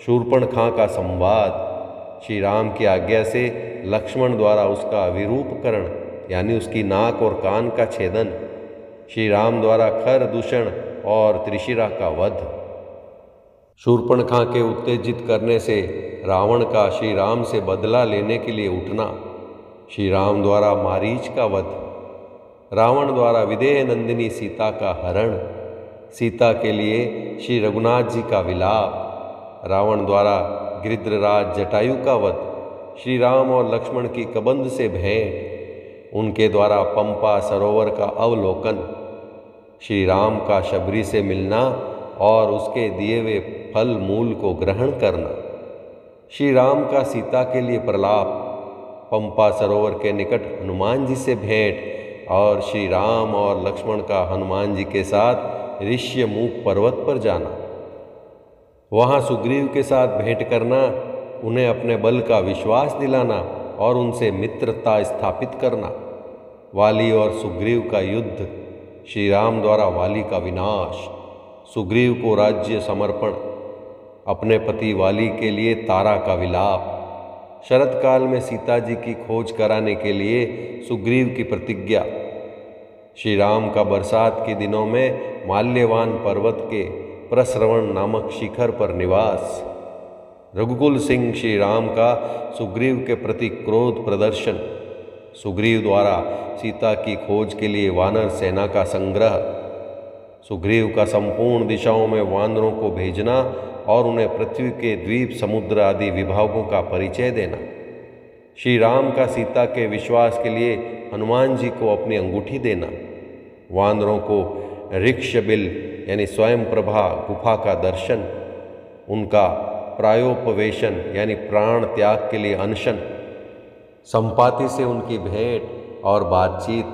Speaker 1: शूर्पणखा का संवाद, श्री राम की आज्ञा से लक्ष्मण द्वारा उसका विरूपकरण यानी उसकी नाक और कान का छेदन, श्री राम द्वारा खर दूषण और त्रिशिरा का वध, शूर्पणखा के उत्तेजित करने से रावण का श्री राम से बदला लेने के लिए उठना, श्री राम द्वारा मारीच का वध, रावण द्वारा विदेह नंदिनी सीता का हरण, सीता के लिए श्री रघुनाथ जी का विलाप, रावण द्वारा गिरिद्रराज जटायु का वध, श्री राम और लक्ष्मण की कबंध से भेंट, उनके द्वारा पंपा सरोवर का अवलोकन, श्री राम का शबरी से मिलना और उसके दिए हुए फल मूल को ग्रहण करना, श्री राम का सीता के लिए प्रलाप, पंपा सरोवर के निकट हनुमान जी से भेंट और श्री राम और लक्ष्मण का हनुमान जी के साथ ऋष्यमूक पर्वत पर जाना, वहाँ सुग्रीव के साथ भेंट करना, उन्हें अपने बल का विश्वास दिलाना और उनसे मित्रता स्थापित करना। वाली और सुग्रीव का युद्ध, श्री राम द्वारा वाली का विनाश, सुग्रीव को राज्य समर्पण, अपने पति वाली के लिए तारा का विलाप, शरत काल में सीता जी की खोज कराने के लिए सुग्रीव की प्रतिज्ञा, श्री राम का बरसात के दिनों में माल्यवान पर्वत के प्रश्रवण नामक शिखर पर निवास, रघुकुल सिंह श्री राम का सुग्रीव के प्रति क्रोध प्रदर्शन, सुग्रीव द्वारा सीता की खोज के लिए वानर सेना का संग्रह, सुग्रीव का संपूर्ण दिशाओं में वानरों को भेजना और उन्हें पृथ्वी के द्वीप समुद्र आदि विभागों का परिचय देना, श्री राम का सीता के विश्वास के लिए हनुमान जी को अपनी अंगूठी देना, वानरों को ऋक्षबिल यानी स्वयं प्रभा गुफा का दर्शन, उनका प्रायोपवेशन यानी प्राण त्याग के लिए अनशन, संपाति से उनकी भेंट और बातचीत,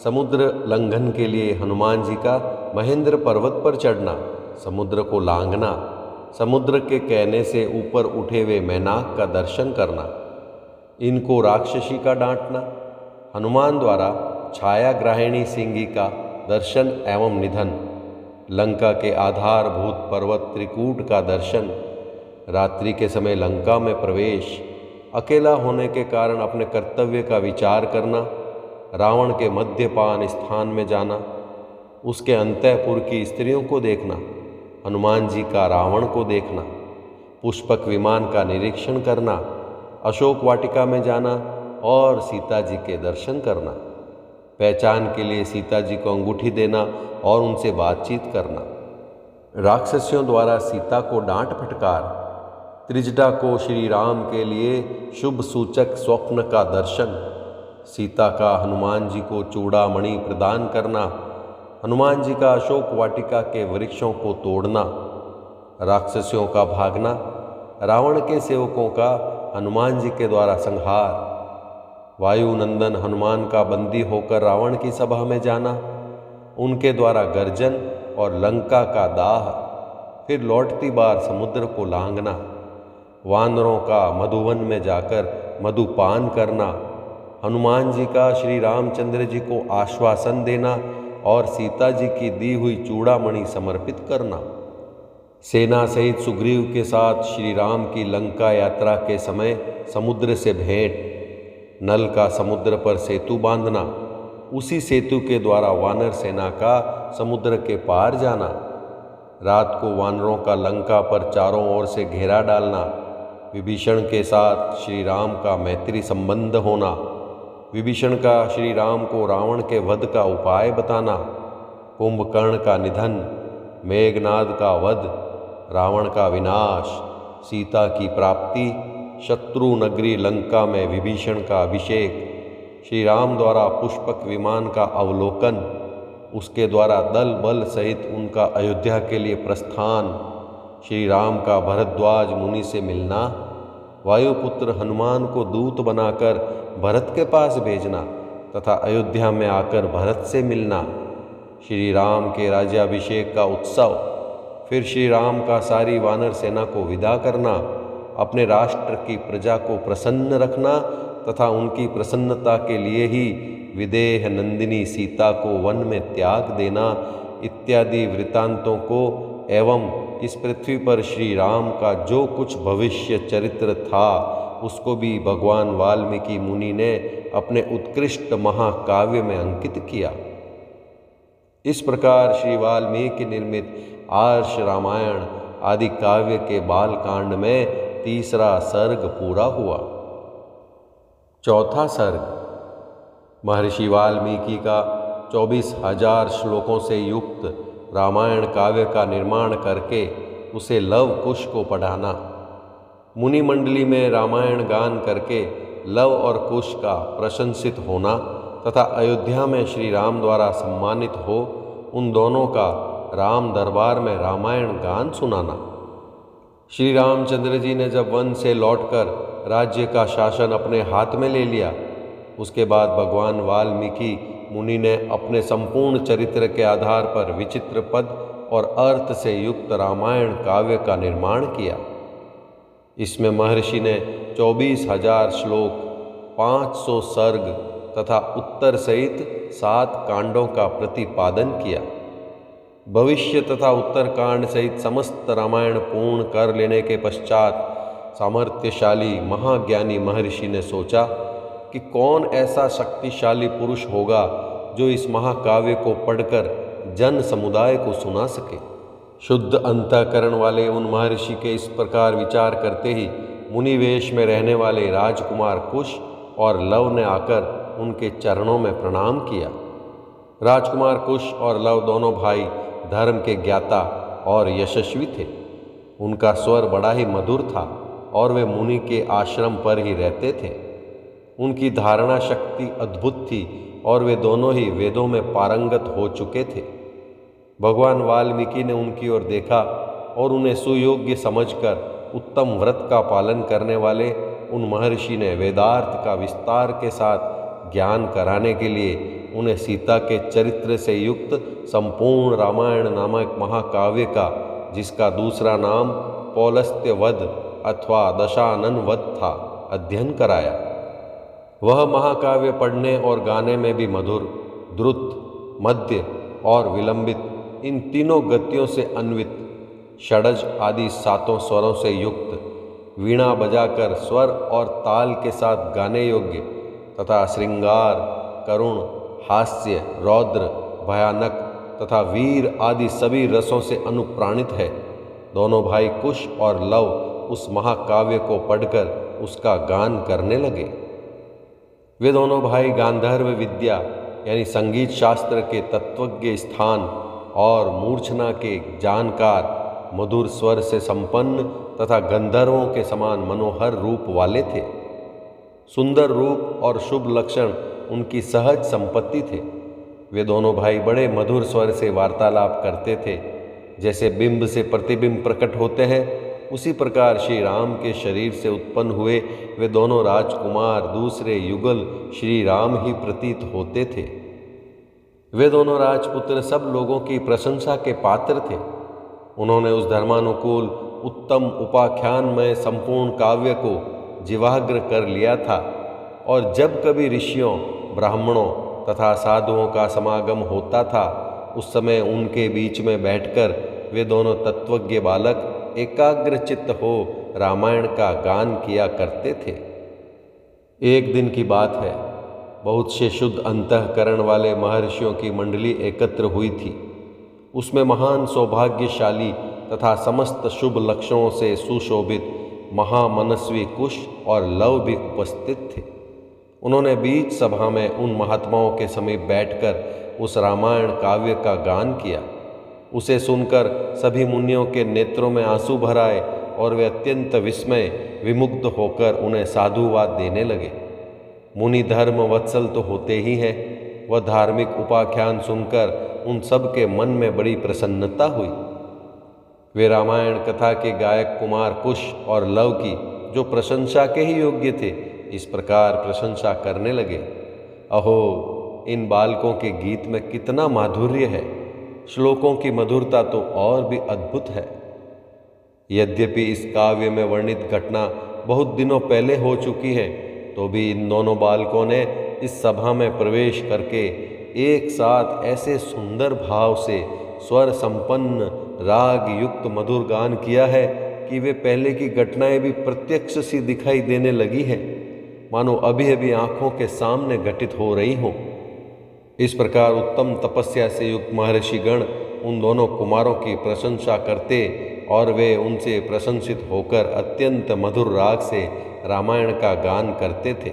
Speaker 1: समुद्र लंघन के लिए हनुमान जी का महेंद्र पर्वत पर चढ़ना, समुद्र को लांघना, समुद्र के कहने से ऊपर उठे हुए मैनाक का दर्शन करना, इनको राक्षसी का डांटना, हनुमान द्वारा छायाग्राहिणी सिंही का दर्शन एवं निधन, लंका के आधारभूत पर्वत त्रिकूट का दर्शन, रात्रि के समय लंका में प्रवेश, अकेला होने के कारण अपने कर्तव्य का विचार करना, रावण के मद्यपान स्थान में जाना, उसके अंतःपुर की स्त्रियों को देखना, हनुमान जी का रावण को देखना, पुष्पक विमान का निरीक्षण करना, अशोक वाटिका में जाना और सीता जी के दर्शन करना, पहचान के लिए सीता जी को अंगूठी देना और उनसे बातचीत करना, राक्षसियों द्वारा सीता को डांट फटकार, त्रिजटा को श्री राम के लिए शुभ सूचक स्वप्न का दर्शन, सीता का हनुमान जी को चूड़ामणि प्रदान करना, हनुमान जी का अशोक वाटिका के वृक्षों को तोड़ना, राक्षसियों का भागना, रावण के सेवकों का हनुमान जी के द्वारा संहार, वायुनंदन हनुमान का बंदी होकर रावण की सभा में जाना, उनके द्वारा गर्जन और लंका का दाह, फिर लौटती बार समुद्र को लांघना, वानरों का मधुवन में जाकर मधुपान करना, हनुमान जी का श्री रामचंद्र जी को आश्वासन देना और सीता जी की दी हुई चूड़ामणि समर्पित करना, सेना सहित सुग्रीव के साथ श्री राम की लंका यात्रा के समय समुद्र से भेंट, नल का समुद्र पर सेतु बांधना, उसी सेतु के द्वारा वानर सेना का समुद्र के पार जाना, रात को वानरों का लंका पर चारों ओर से घेरा डालना, विभीषण के साथ श्री राम का मैत्री संबंध होना, विभीषण का श्री राम को रावण के वध का उपाय बताना, कुंभकर्ण का निधन, मेघनाद का वध, रावण का विनाश, सीता की प्राप्ति, शत्रु नगरी लंका में विभीषण का अभिषेक, श्री राम द्वारा पुष्पक विमान का अवलोकन, उसके द्वारा दल बल सहित उनका अयोध्या के लिए प्रस्थान, श्री राम का भरद्वाज मुनि से मिलना, वायुपुत्र हनुमान को दूत बनाकर भरत के पास भेजना तथा अयोध्या में आकर भरत से मिलना, श्री राम के राज्याभिषेक का उत्सव, फिर श्री राम का सारी वानर सेना को विदा करना, अपने राष्ट्र की प्रजा को प्रसन्न रखना तथा उनकी प्रसन्नता के लिए ही विदेह नंदिनी सीता को वन में त्याग देना इत्यादि वृतांतों को एवं इस पृथ्वी पर श्री राम का जो कुछ भविष्य चरित्र था उसको भी भगवान वाल्मीकि मुनि ने अपने उत्कृष्ट महाकाव्य में अंकित किया। इस प्रकार श्री वाल्मीकि निर्मित आर्ष रामायण आदि काव्य के बालकांड में तीसरा सर्ग पूरा हुआ। चौथा सर्ग महर्षि वाल्मीकि का 24,000 श्लोकों से युक्त रामायण काव्य का निर्माण करके उसे लव कुश को पढ़ाना, मुनि मंडली में रामायण गान करके लव और कुश का प्रशंसित होना तथा अयोध्या में श्री राम द्वारा सम्मानित हो उन दोनों का राम दरबार में रामायण गान सुनाना। श्री रामचंद्र जी ने जब वन से लौटकर राज्य का शासन अपने हाथ में ले लिया, उसके बाद भगवान वाल्मीकि मुनि ने अपने संपूर्ण चरित्र के आधार पर विचित्र पद और अर्थ से युक्त रामायण काव्य का निर्माण किया। इसमें महर्षि ने 24,000 श्लोक, 500 सर्ग तथा उत्तर सहित 7 कांडों का प्रतिपादन किया। भविष्य तथा उत्तरकांड सहित समस्त रामायण पूर्ण कर लेने के पश्चात सामर्थ्यशाली महाज्ञानी महर्षि ने सोचा कि कौन ऐसा शक्तिशाली पुरुष होगा जो इस महाकाव्य को पढ़कर जन समुदाय को सुना सके। शुद्ध अंतःकरण वाले उन महर्षि के इस प्रकार विचार करते ही मुनिवेश में रहने वाले राजकुमार कुश और लव ने आकर उनके चरणों में प्रणाम किया। राजकुमार कुश और लव दोनों भाई धर्म के ज्ञाता और यशस्वी थे। उनका स्वर बड़ा ही मधुर था और वे मुनि के आश्रम पर ही रहते थे। उनकी धारणा शक्ति अद्भुत थी और वे दोनों ही वेदों में पारंगत हो चुके थे। भगवान वाल्मीकि ने उनकी ओर देखा और उन्हें सुयोग्य समझकर उत्तम व्रत का पालन करने वाले उन महर्षि ने वेदार्थ का विस्तार के साथ ज्ञान कराने के लिए उन्हें सीता के चरित्र से युक्त संपूर्ण रामायण नामक महाकाव्य का, जिसका दूसरा नाम पौलस्त्य वध अथवा दशानन वध था, अध्ययन कराया। वह महाकाव्य पढ़ने और गाने में भी मधुर, द्रुत, मध्य और विलंबित इन तीनों गतियों से अन्वित, षडज आदि 7 स्वरों से युक्त, वीणा बजाकर स्वर और ताल के साथ गाने योग्य तथा श्रृंगार, करुण, हास्य, रौद्र, भयानक तथा वीर आदि सभी रसों से अनुप्राणित है। दोनों भाई कुश और लव उस महाकाव्य को पढ़कर उसका गान करने लगे। वे दोनों भाई गांधर्व विद्या यानी संगीत शास्त्र के तत्वज्ञ स्थान और मूर्छना के जानकार, मधुर स्वर से संपन्न तथा गंधर्वों के समान मनोहर रूप वाले थे। सुंदर रूप और शुभ लक्षण उनकी सहज संपत्ति थे। वे दोनों भाई बड़े मधुर स्वर से वार्तालाप करते थे। जैसे बिंब से प्रतिबिंब प्रकट होते हैं, उसी प्रकार श्री राम के शरीर से उत्पन्न हुए वे दोनों राजकुमार दूसरे युगल श्री राम ही प्रतीत होते थे। वे दोनों राजपुत्र सब लोगों की प्रशंसा के पात्र थे। उन्होंने उस धर्मानुकूल उत्तम उपाख्यानमय संपूर्ण काव्य को जिवाग्र कर लिया था और जब कभी ऋषियों, ब्राह्मणों तथा साधुओं का समागम होता था, उस समय उनके बीच में बैठकर वे दोनों तत्वज्ञ बालक एकाग्रचित्त हो रामायण का गान किया करते थे। एक दिन की बात है, बहुत से शुद्ध अंतःकरण वाले महर्षियों की मंडली एकत्र हुई थी। उसमें महान सौभाग्यशाली तथा समस्त शुभ लक्षणों से सुशोभित महामनस्वी कुश और लव भी उपस्थित थे। उन्होंने बीच सभा में उन महात्माओं के समीप बैठकर उस रामायण काव्य का गान किया। उसे सुनकर सभी मुनियों के नेत्रों में आंसू भर आए और वे अत्यंत विस्मय विमुग्ध होकर उन्हें साधुवाद देने लगे। मुनि धर्म वत्सल तो होते ही हैं। वह धार्मिक उपाख्यान सुनकर उन सब के मन में बड़ी प्रसन्नता हुई। वे रामायण कथा के गायक कुमार कुश और लव की, जो प्रशंसा के ही योग्य थे, इस प्रकार प्रशंसा करने लगे। अहो, इन बालकों के गीत में कितना माधुर्य है। श्लोकों की मधुरता तो और भी अद्भुत है। यद्यपि इस काव्य में वर्णित घटना बहुत दिनों पहले हो चुकी है, तो भी इन दोनों बालकों ने इस सभा में प्रवेश करके एक साथ ऐसे सुंदर भाव से स्वर संपन्न राग युक्त मधुर गान किया है कि वे पहले की घटनाएं भी प्रत्यक्ष सी दिखाई देने लगी हैं, मानो अभी अभी आंखों के सामने घटित हो रही हों। इस प्रकार उत्तम तपस्या से युक्त महर्षिगण उन दोनों कुमारों की प्रशंसा करते और वे उनसे प्रशंसित होकर अत्यंत मधुर राग से रामायण का गान करते थे।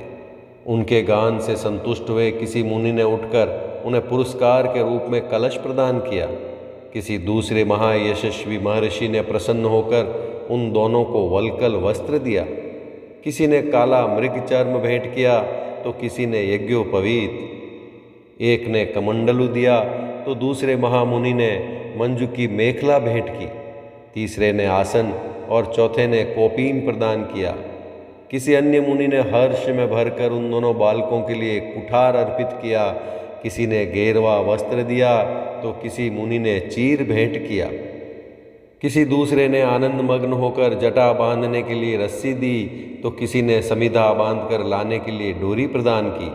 Speaker 1: उनके गान से संतुष्ट हुए किसी मुनि ने उठकर उन्हें पुरस्कार के रूप में कलश प्रदान किया। किसी दूसरे महायशस्वी महर्षि ने प्रसन्न होकर उन दोनों को वल्कल वस्त्र दिया। किसी ने काला मृग चर्म भेंट किया तो किसी ने यज्ञोपवीत, एक ने कमंडलू दिया तो दूसरे महामुनि ने मंजू की मेखला भेंट की, तीसरे ने आसन और चौथे ने कोपीन प्रदान किया। किसी अन्य मुनि ने हर्ष में भरकर उन दोनों बालकों के लिए कुठार अर्पित किया किसी ने गेरवा वस्त्र दिया तो किसी मुनि ने चीर भेंट किया, किसी दूसरे ने आनंद मग्न होकर जटा बांधने के लिए रस्सी दी तो किसी ने समिधा बांधकर लाने के लिए डोरी प्रदान की।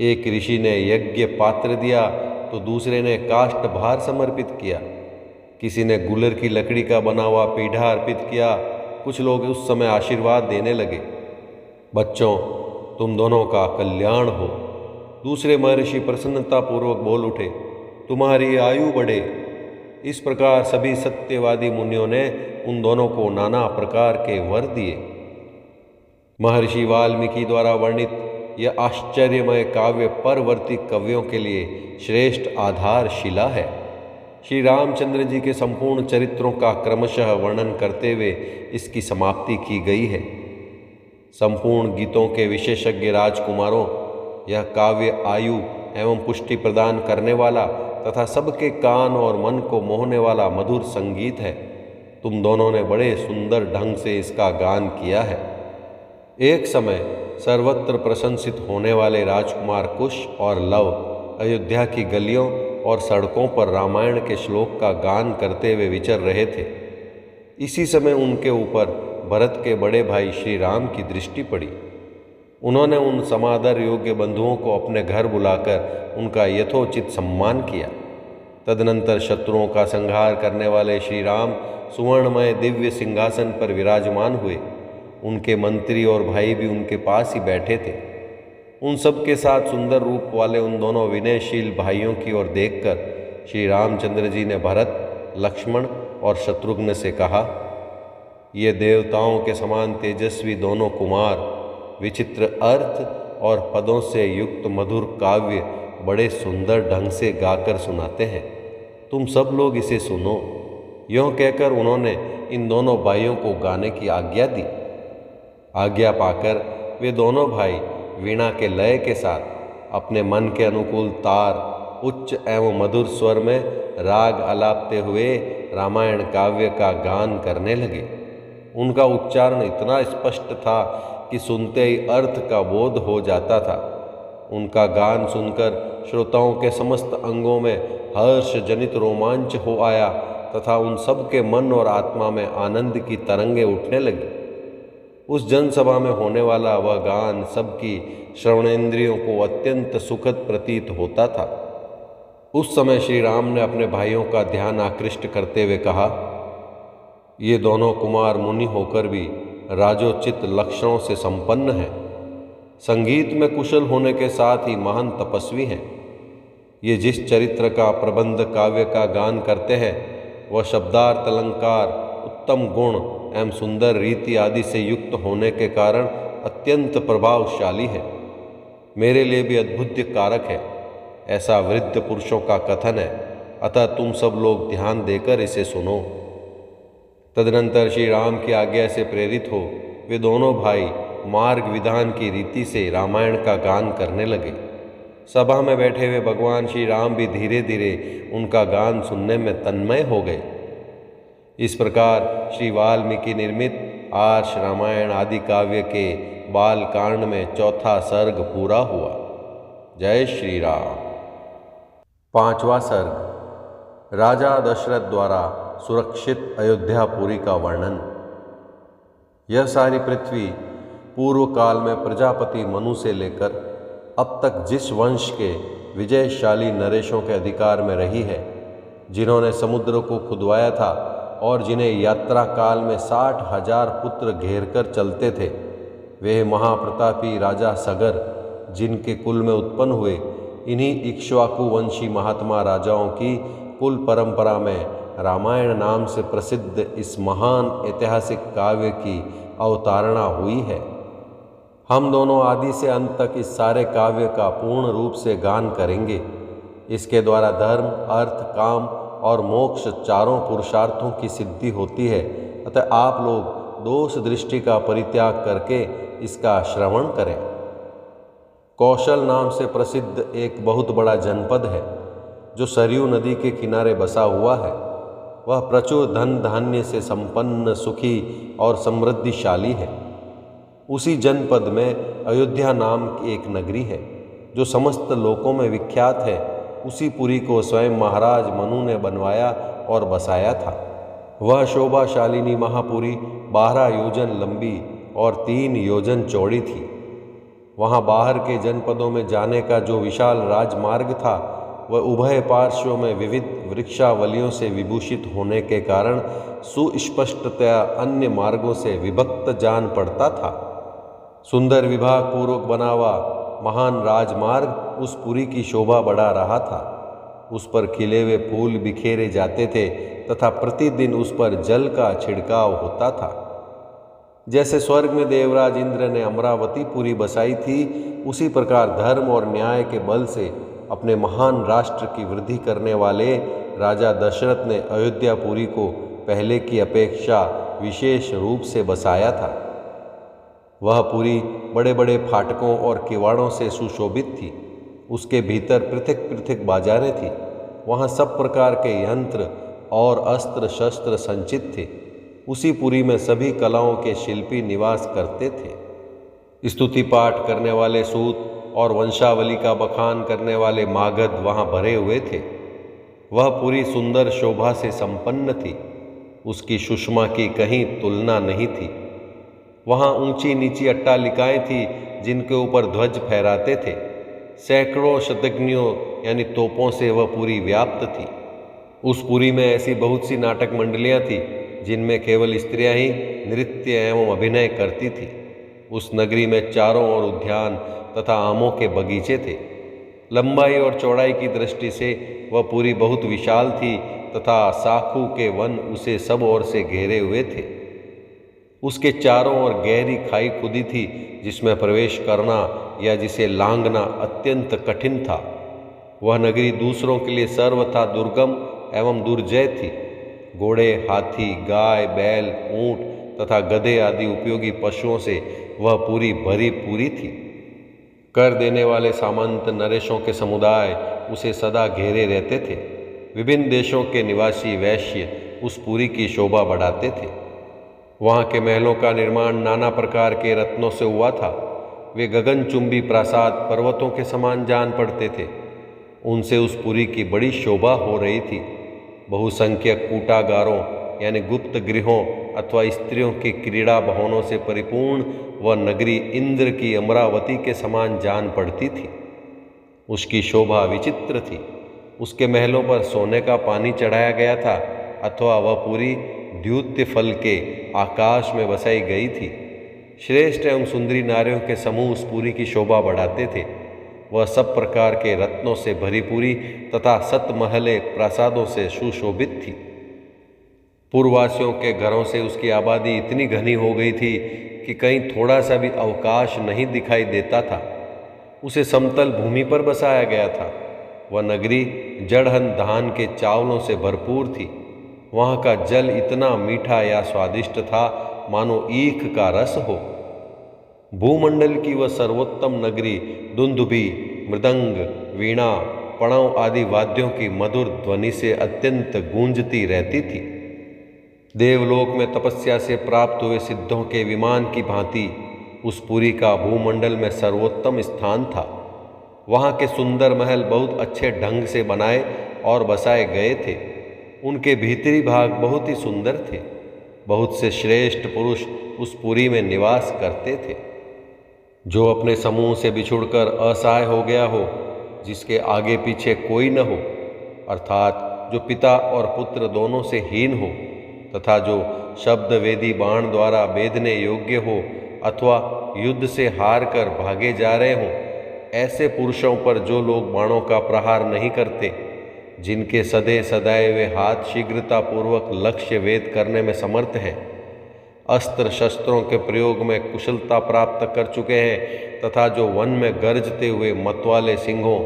Speaker 1: एक ऋषि ने यज्ञ पात्र दिया तो दूसरे ने काष्ठ भार समर्पित किया, किसी ने गुलर की लकड़ी का बना हुआ पीढ़ा अर्पित किया। कुछ लोग उस समय आशीर्वाद देने लगे, बच्चों तुम दोनों का कल्याण हो। दूसरे महर्षि प्रसन्नतापूर्वक बोल उठे, तुम्हारी आयु बढ़े। इस प्रकार सभी सत्यवादी मुनियों ने उन दोनों को नाना प्रकार के वर दिए। महर्षि वाल्मीकि द्वारा वर्णित यह आश्चर्यमय काव्य परवर्ती कवियों के लिए श्रेष्ठ आधारशिला है। श्री रामचंद्र जी के संपूर्ण चरित्रों का क्रमशः वर्णन करते हुए इसकी समाप्ति की गई है। संपूर्ण गीतों के विशेषज्ञ राजकुमारों, यह काव्य आयु एवं पुष्टि प्रदान करने वाला तथा सबके कान और मन को मोहने वाला मधुर संगीत है। तुम दोनों ने बड़े सुंदर ढंग से इसका गान किया है। एक समय सर्वत्र प्रशंसित होने वाले राजकुमार कुश और लव अयोध्या की गलियों और सड़कों पर रामायण के श्लोक का गान करते हुए विचर रहे थे। इसी समय उनके ऊपर भरत के बड़े भाई श्री राम की दृष्टि पड़ी। उन्होंने उन समादर योग्य बंधुओं को अपने घर बुलाकर उनका यथोचित सम्मान किया। तदनंतर शत्रुओं का संहार करने वाले श्री राम सुवर्णमय दिव्य सिंहासन पर विराजमान हुए। उनके मंत्री और भाई भी उनके पास ही बैठे थे। उन सब के साथ सुंदर रूप वाले उन दोनों विनयशील भाइयों की ओर देखकर श्री रामचंद्र जी ने भरत, लक्ष्मण और शत्रुघ्न से कहा, ये देवताओं के समान तेजस्वी दोनों कुमार विचित्र अर्थ और पदों से युक्त मधुर काव्य बड़े सुंदर ढंग से गाकर सुनाते हैं। तुम सब लोग इसे सुनो। यों कहकर उन्होंने इन दोनों भाइयों को गाने की आज्ञा दी। आज्ञा पाकर वे दोनों भाई वीणा के लय के साथ अपने मन के अनुकूल तार उच्च एवं मधुर स्वर में राग आलापते हुए रामायण काव्य का गान करने लगे। उनका उच्चारण इतना स्पष्ट था कि सुनते ही अर्थ का बोध हो जाता था। उनका गान सुनकर श्रोताओं के समस्त अंगों में हर्ष जनित रोमांच हो आया तथा उन सब के मन और आत्मा में आनंद की तरंगें उठने लगी। उस जनसभा में होने वाला वह गान सबकी श्रवणेंद्रियों को अत्यंत सुखद प्रतीत होता था। उस समय श्री राम ने अपने भाइयों का ध्यान आकृष्ट करते हुए कहा, ये दोनों कुमार मुनि होकर भी राजोचित लक्षणों से संपन्न हैं। संगीत में कुशल होने के साथ ही महान तपस्वी हैं। ये जिस चरित्र का प्रबंध काव्य का गान करते हैं वह शब्दार्थ अलंकार उत्तम गुण एवं सुंदर रीति आदि से युक्त होने के कारण अत्यंत प्रभावशाली है, मेरे लिए भी अद्भुत कारक है, ऐसा वृद्ध पुरुषों का कथन है। अतः तुम सब लोग ध्यान देकर इसे सुनो। तदनंतर श्री राम की आज्ञा से प्रेरित हो वे दोनों भाई मार्ग विधान की रीति से रामायण का गान करने लगे। सभा में बैठे हुए भगवान श्री राम भी धीरे धीरे उनका गान सुनने में तन्मय हो गए। इस प्रकार श्री वाल्मीकि निर्मित आर्ष रामायण आदि काव्य के बाल कांड में चौथा सर्ग पूरा हुआ। जय श्री राम। पांचवा सर्ग राजा दशरथ द्वारा सुरक्षित अयोध्यापुरी का वर्णन। यह सारी पृथ्वी पूर्व काल में प्रजापति मनु से लेकर अब तक जिस वंश के विजयशाली नरेशों के अधिकार में रही है, जिन्होंने समुद्र को खुदवाया था और जिन्हें यात्रा काल में 60,000 पुत्र घेरकर चलते थे, वे महाप्रतापी राजा सगर जिनके कुल में उत्पन्न हुए, इन्हीं इक्ष्वाकु वंशी महात्मा राजाओं की कुल परंपरा में रामायण नाम से प्रसिद्ध इस महान ऐतिहासिक काव्य की अवतारणा हुई है। हम दोनों आदि से अंत तक इस सारे काव्य का पूर्ण रूप से गान करेंगे। इसके द्वारा धर्म, अर्थ, काम और मोक्ष चारों पुरुषार्थों की सिद्धि होती है। अतः आप लोग दोष दृष्टि का परित्याग करके इसका श्रवण करें। कौशल नाम से प्रसिद्ध एक बहुत बड़ा जनपद है जो सरयू नदी के किनारे बसा हुआ है। वह प्रचुर धन धान्य से संपन्न, सुखी और समृद्धिशाली है। उसी जनपद में अयोध्या नाम की एक नगरी है। जो समस्त लोकों में विख्यात है, उसी पुरी को स्वयं महाराज मनु ने बनवाया और बसाया था। वह शोभाशालिनी महापुरी 12 योजन लंबी और 3 योजन चौड़ी थी। वहाँ बाहर के जनपदों में जाने का जो विशाल राजमार्ग था, वह उभय पार्श्वों में विविध वृक्षावलियों से विभूषित होने के कारण सुस्पष्टतया अन्य मार्गों से विभक्त जान पड़ता था। सुंदर विभाग पूर्वक बना हुआ महान राजमार्ग उस पुरी की शोभा बढ़ा रहा था। उस पर खिले हुए फूल बिखेरे जाते थे तथा प्रतिदिन उस पर जल का छिड़काव होता था। जैसे स्वर्ग में देवराज इंद्र ने अमरावतीपुरी बसाई थी, उसी प्रकार धर्म और न्याय के बल से अपने महान राष्ट्र की वृद्धि करने वाले राजा दशरथ ने अयोध्यापुरी को पहले की अपेक्षा विशेष रूप से बसाया था। वह पुरी बड़े बड़े फाटकों और किवाड़ों से सुशोभित थी। उसके भीतर पृथक पृथक बाजारें थीं। वहाँ सब प्रकार के यंत्र और अस्त्र शस्त्र संचित थे। उसी पुरी में सभी कलाओं के शिल्पी निवास करते थे। स्तुति पाठ करने वाले सूत और वंशावली का बखान करने वाले मागध वहाँ भरे हुए थे। वह पुरी सुंदर शोभा से संपन्न थी। उसकी सुषमा की कहीं तुलना नहीं थी। वहाँ ऊंची नीची अट्टालिकाएं थी, जिनके ऊपर ध्वज फहराते थे। सैकड़ों शतघ्नियों यानी तोपों से वह पुरी व्याप्त थी। उस पुरी में ऐसी बहुत सी नाटक मंडलियाँ थीं, जिनमें केवल स्त्रियां ही नृत्य एवं अभिनय करती थी। उस नगरी में चारों ओर उद्यान तथा आमों के बगीचे थे। लंबाई और चौड़ाई की दृष्टि से वह पुरी बहुत विशाल थी तथा साखू के वन उसे सब ओर से घेरे हुए थे। उसके चारों ओर गहरी खाई खुदी थी, जिसमें प्रवेश करना या जिसे लांघना अत्यंत कठिन था। वह नगरी दूसरों के लिए सर्वथा दुर्गम एवं दुर्जय थी। घोड़े, हाथी, गाय, बैल, ऊंट तथा गधे आदि उपयोगी पशुओं से वह पूरी भरी पूरी थी। कर देने वाले सामंत नरेशों के समुदाय उसे सदा घेरे रहते थे। विभिन्न देशों के निवासी वैश्य उस पुरी की शोभा बढ़ाते थे। वहाँ के महलों का निर्माण नाना प्रकार के रत्नों से हुआ था। वे गगनचुंबी प्रासाद पर्वतों के समान जान पड़ते थे। उनसे उस पुरी की बड़ी शोभा हो रही थी। बहुसंख्यक कूटागारों यानी गुप्त गृहों अथवा स्त्रियों की क्रीड़ा भवनों से परिपूर्ण वह नगरी इंद्र की अमरावती के समान जान पड़ती थी। उसकी शोभा विचित्र थी। उसके महलों पर सोने का पानी चढ़ाया गया था अथवा वह पूरी द्युति फल के आकाश में बसाई गई थी। श्रेष्ठ एवं सुंदरी नारियों के समूह उस पुरी की शोभा बढ़ाते थे। वह सब प्रकार के रत्नों से भरी पूरी तथा सतमहले प्रासादों से सुशोभित थी। पूर्ववासियों के घरों से उसकी आबादी इतनी घनी हो गई थी कि कहीं थोड़ा सा भी अवकाश नहीं दिखाई देता था। उसे समतल भूमि पर बसाया गया था। वह नगरी जड़हन धान के चावलों से भरपूर थी। वहाँ का जल इतना मीठा या स्वादिष्ट था मानो ईख का रस हो। भूमंडल की वह सर्वोत्तम नगरी दुंदुभी, मृदंग, वीणा, पणव आदि वाद्यों की मधुर ध्वनि से अत्यंत गूंजती रहती थी। देवलोक में तपस्या से प्राप्त हुए सिद्धों के विमान की भांति उस पुरी का भूमंडल में सर्वोत्तम स्थान था। वहाँ के सुंदर महल बहुत अच्छे ढंग से बनाए और बसाए गए थे। उनके भीतरी भाग बहुत ही सुंदर थे। बहुत से श्रेष्ठ पुरुष उस पुरी में निवास करते थे। जो अपने समूह से बिछुड़कर असहाय हो गया हो, जिसके आगे पीछे कोई न हो, अर्थात जो पिता और पुत्र दोनों से हीन हो, तथा जो शब्द वेदी बाण द्वारा बेधने योग्य हो अथवा युद्ध से हार कर भागे जा रहे हों, ऐसे पुरुषों पर जो लोग बाणों का प्रहार नहीं करते, जिनके सदे सदाए हुए हाथ शीघ्रतापूर्वक लक्ष्य वेद करने में समर्थ हैं, अस्त्र शस्त्रों के प्रयोग में कुशलता प्राप्त कर चुके हैं तथा जो वन में गरजते हुए मतवाले सिंहों,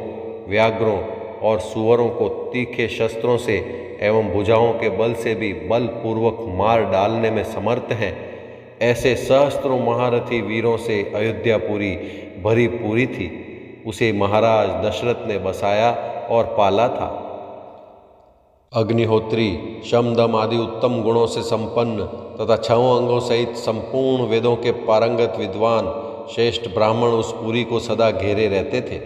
Speaker 1: व्याघ्रों और सुअरों को तीखे शस्त्रों से एवं भुजाओं के बल से भी बलपूर्वक मार डालने में समर्थ हैं, ऐसे सहस्त्रों महारथी वीरों से अयोध्यापुरी भरी पूरी थी। उसे महाराज दशरथ ने बसाया और पाला था। अग्निहोत्री, शम दम आदि उत्तम गुणों से संपन्न तथा 6 अंगों सहित संपूर्ण वेदों के पारंगत विद्वान श्रेष्ठ ब्राह्मण उस पुरी को सदा घेरे रहते थे।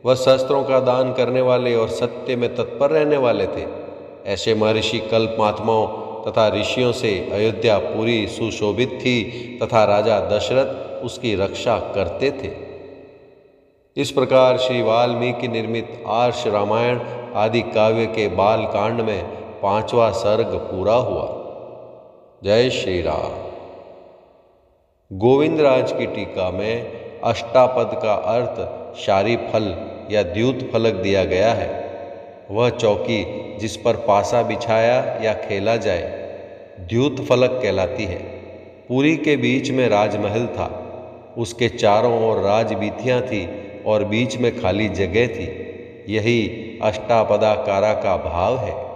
Speaker 1: वह शस्त्रों का दान करने वाले और सत्य में तत्पर रहने वाले थे। ऐसे महर्षि कल्प महात्माओं तथा ऋषियों से अयोध्या पूरी सुशोभित थी तथा राजा दशरथ उसकी रक्षा करते थे। इस प्रकार श्री वाल्मीकि निर्मित आर्ष रामायण आदि काव्य के बाल कांड में 5वां सर्ग पूरा हुआ। जय श्री राम। गोविंदराज की टीका में अष्टापद का अर्थ शारी फल या द्यूत फलक दिया गया है। वह चौकी जिस पर पासा बिछाया या खेला जाए द्यूत फलक कहलाती है। पुरी के बीच में राजमहल था, उसके चारों ओर राजबीथियाँ थी और बीच में खाली जगह थी। यही अष्टापदाकारा का भाव है।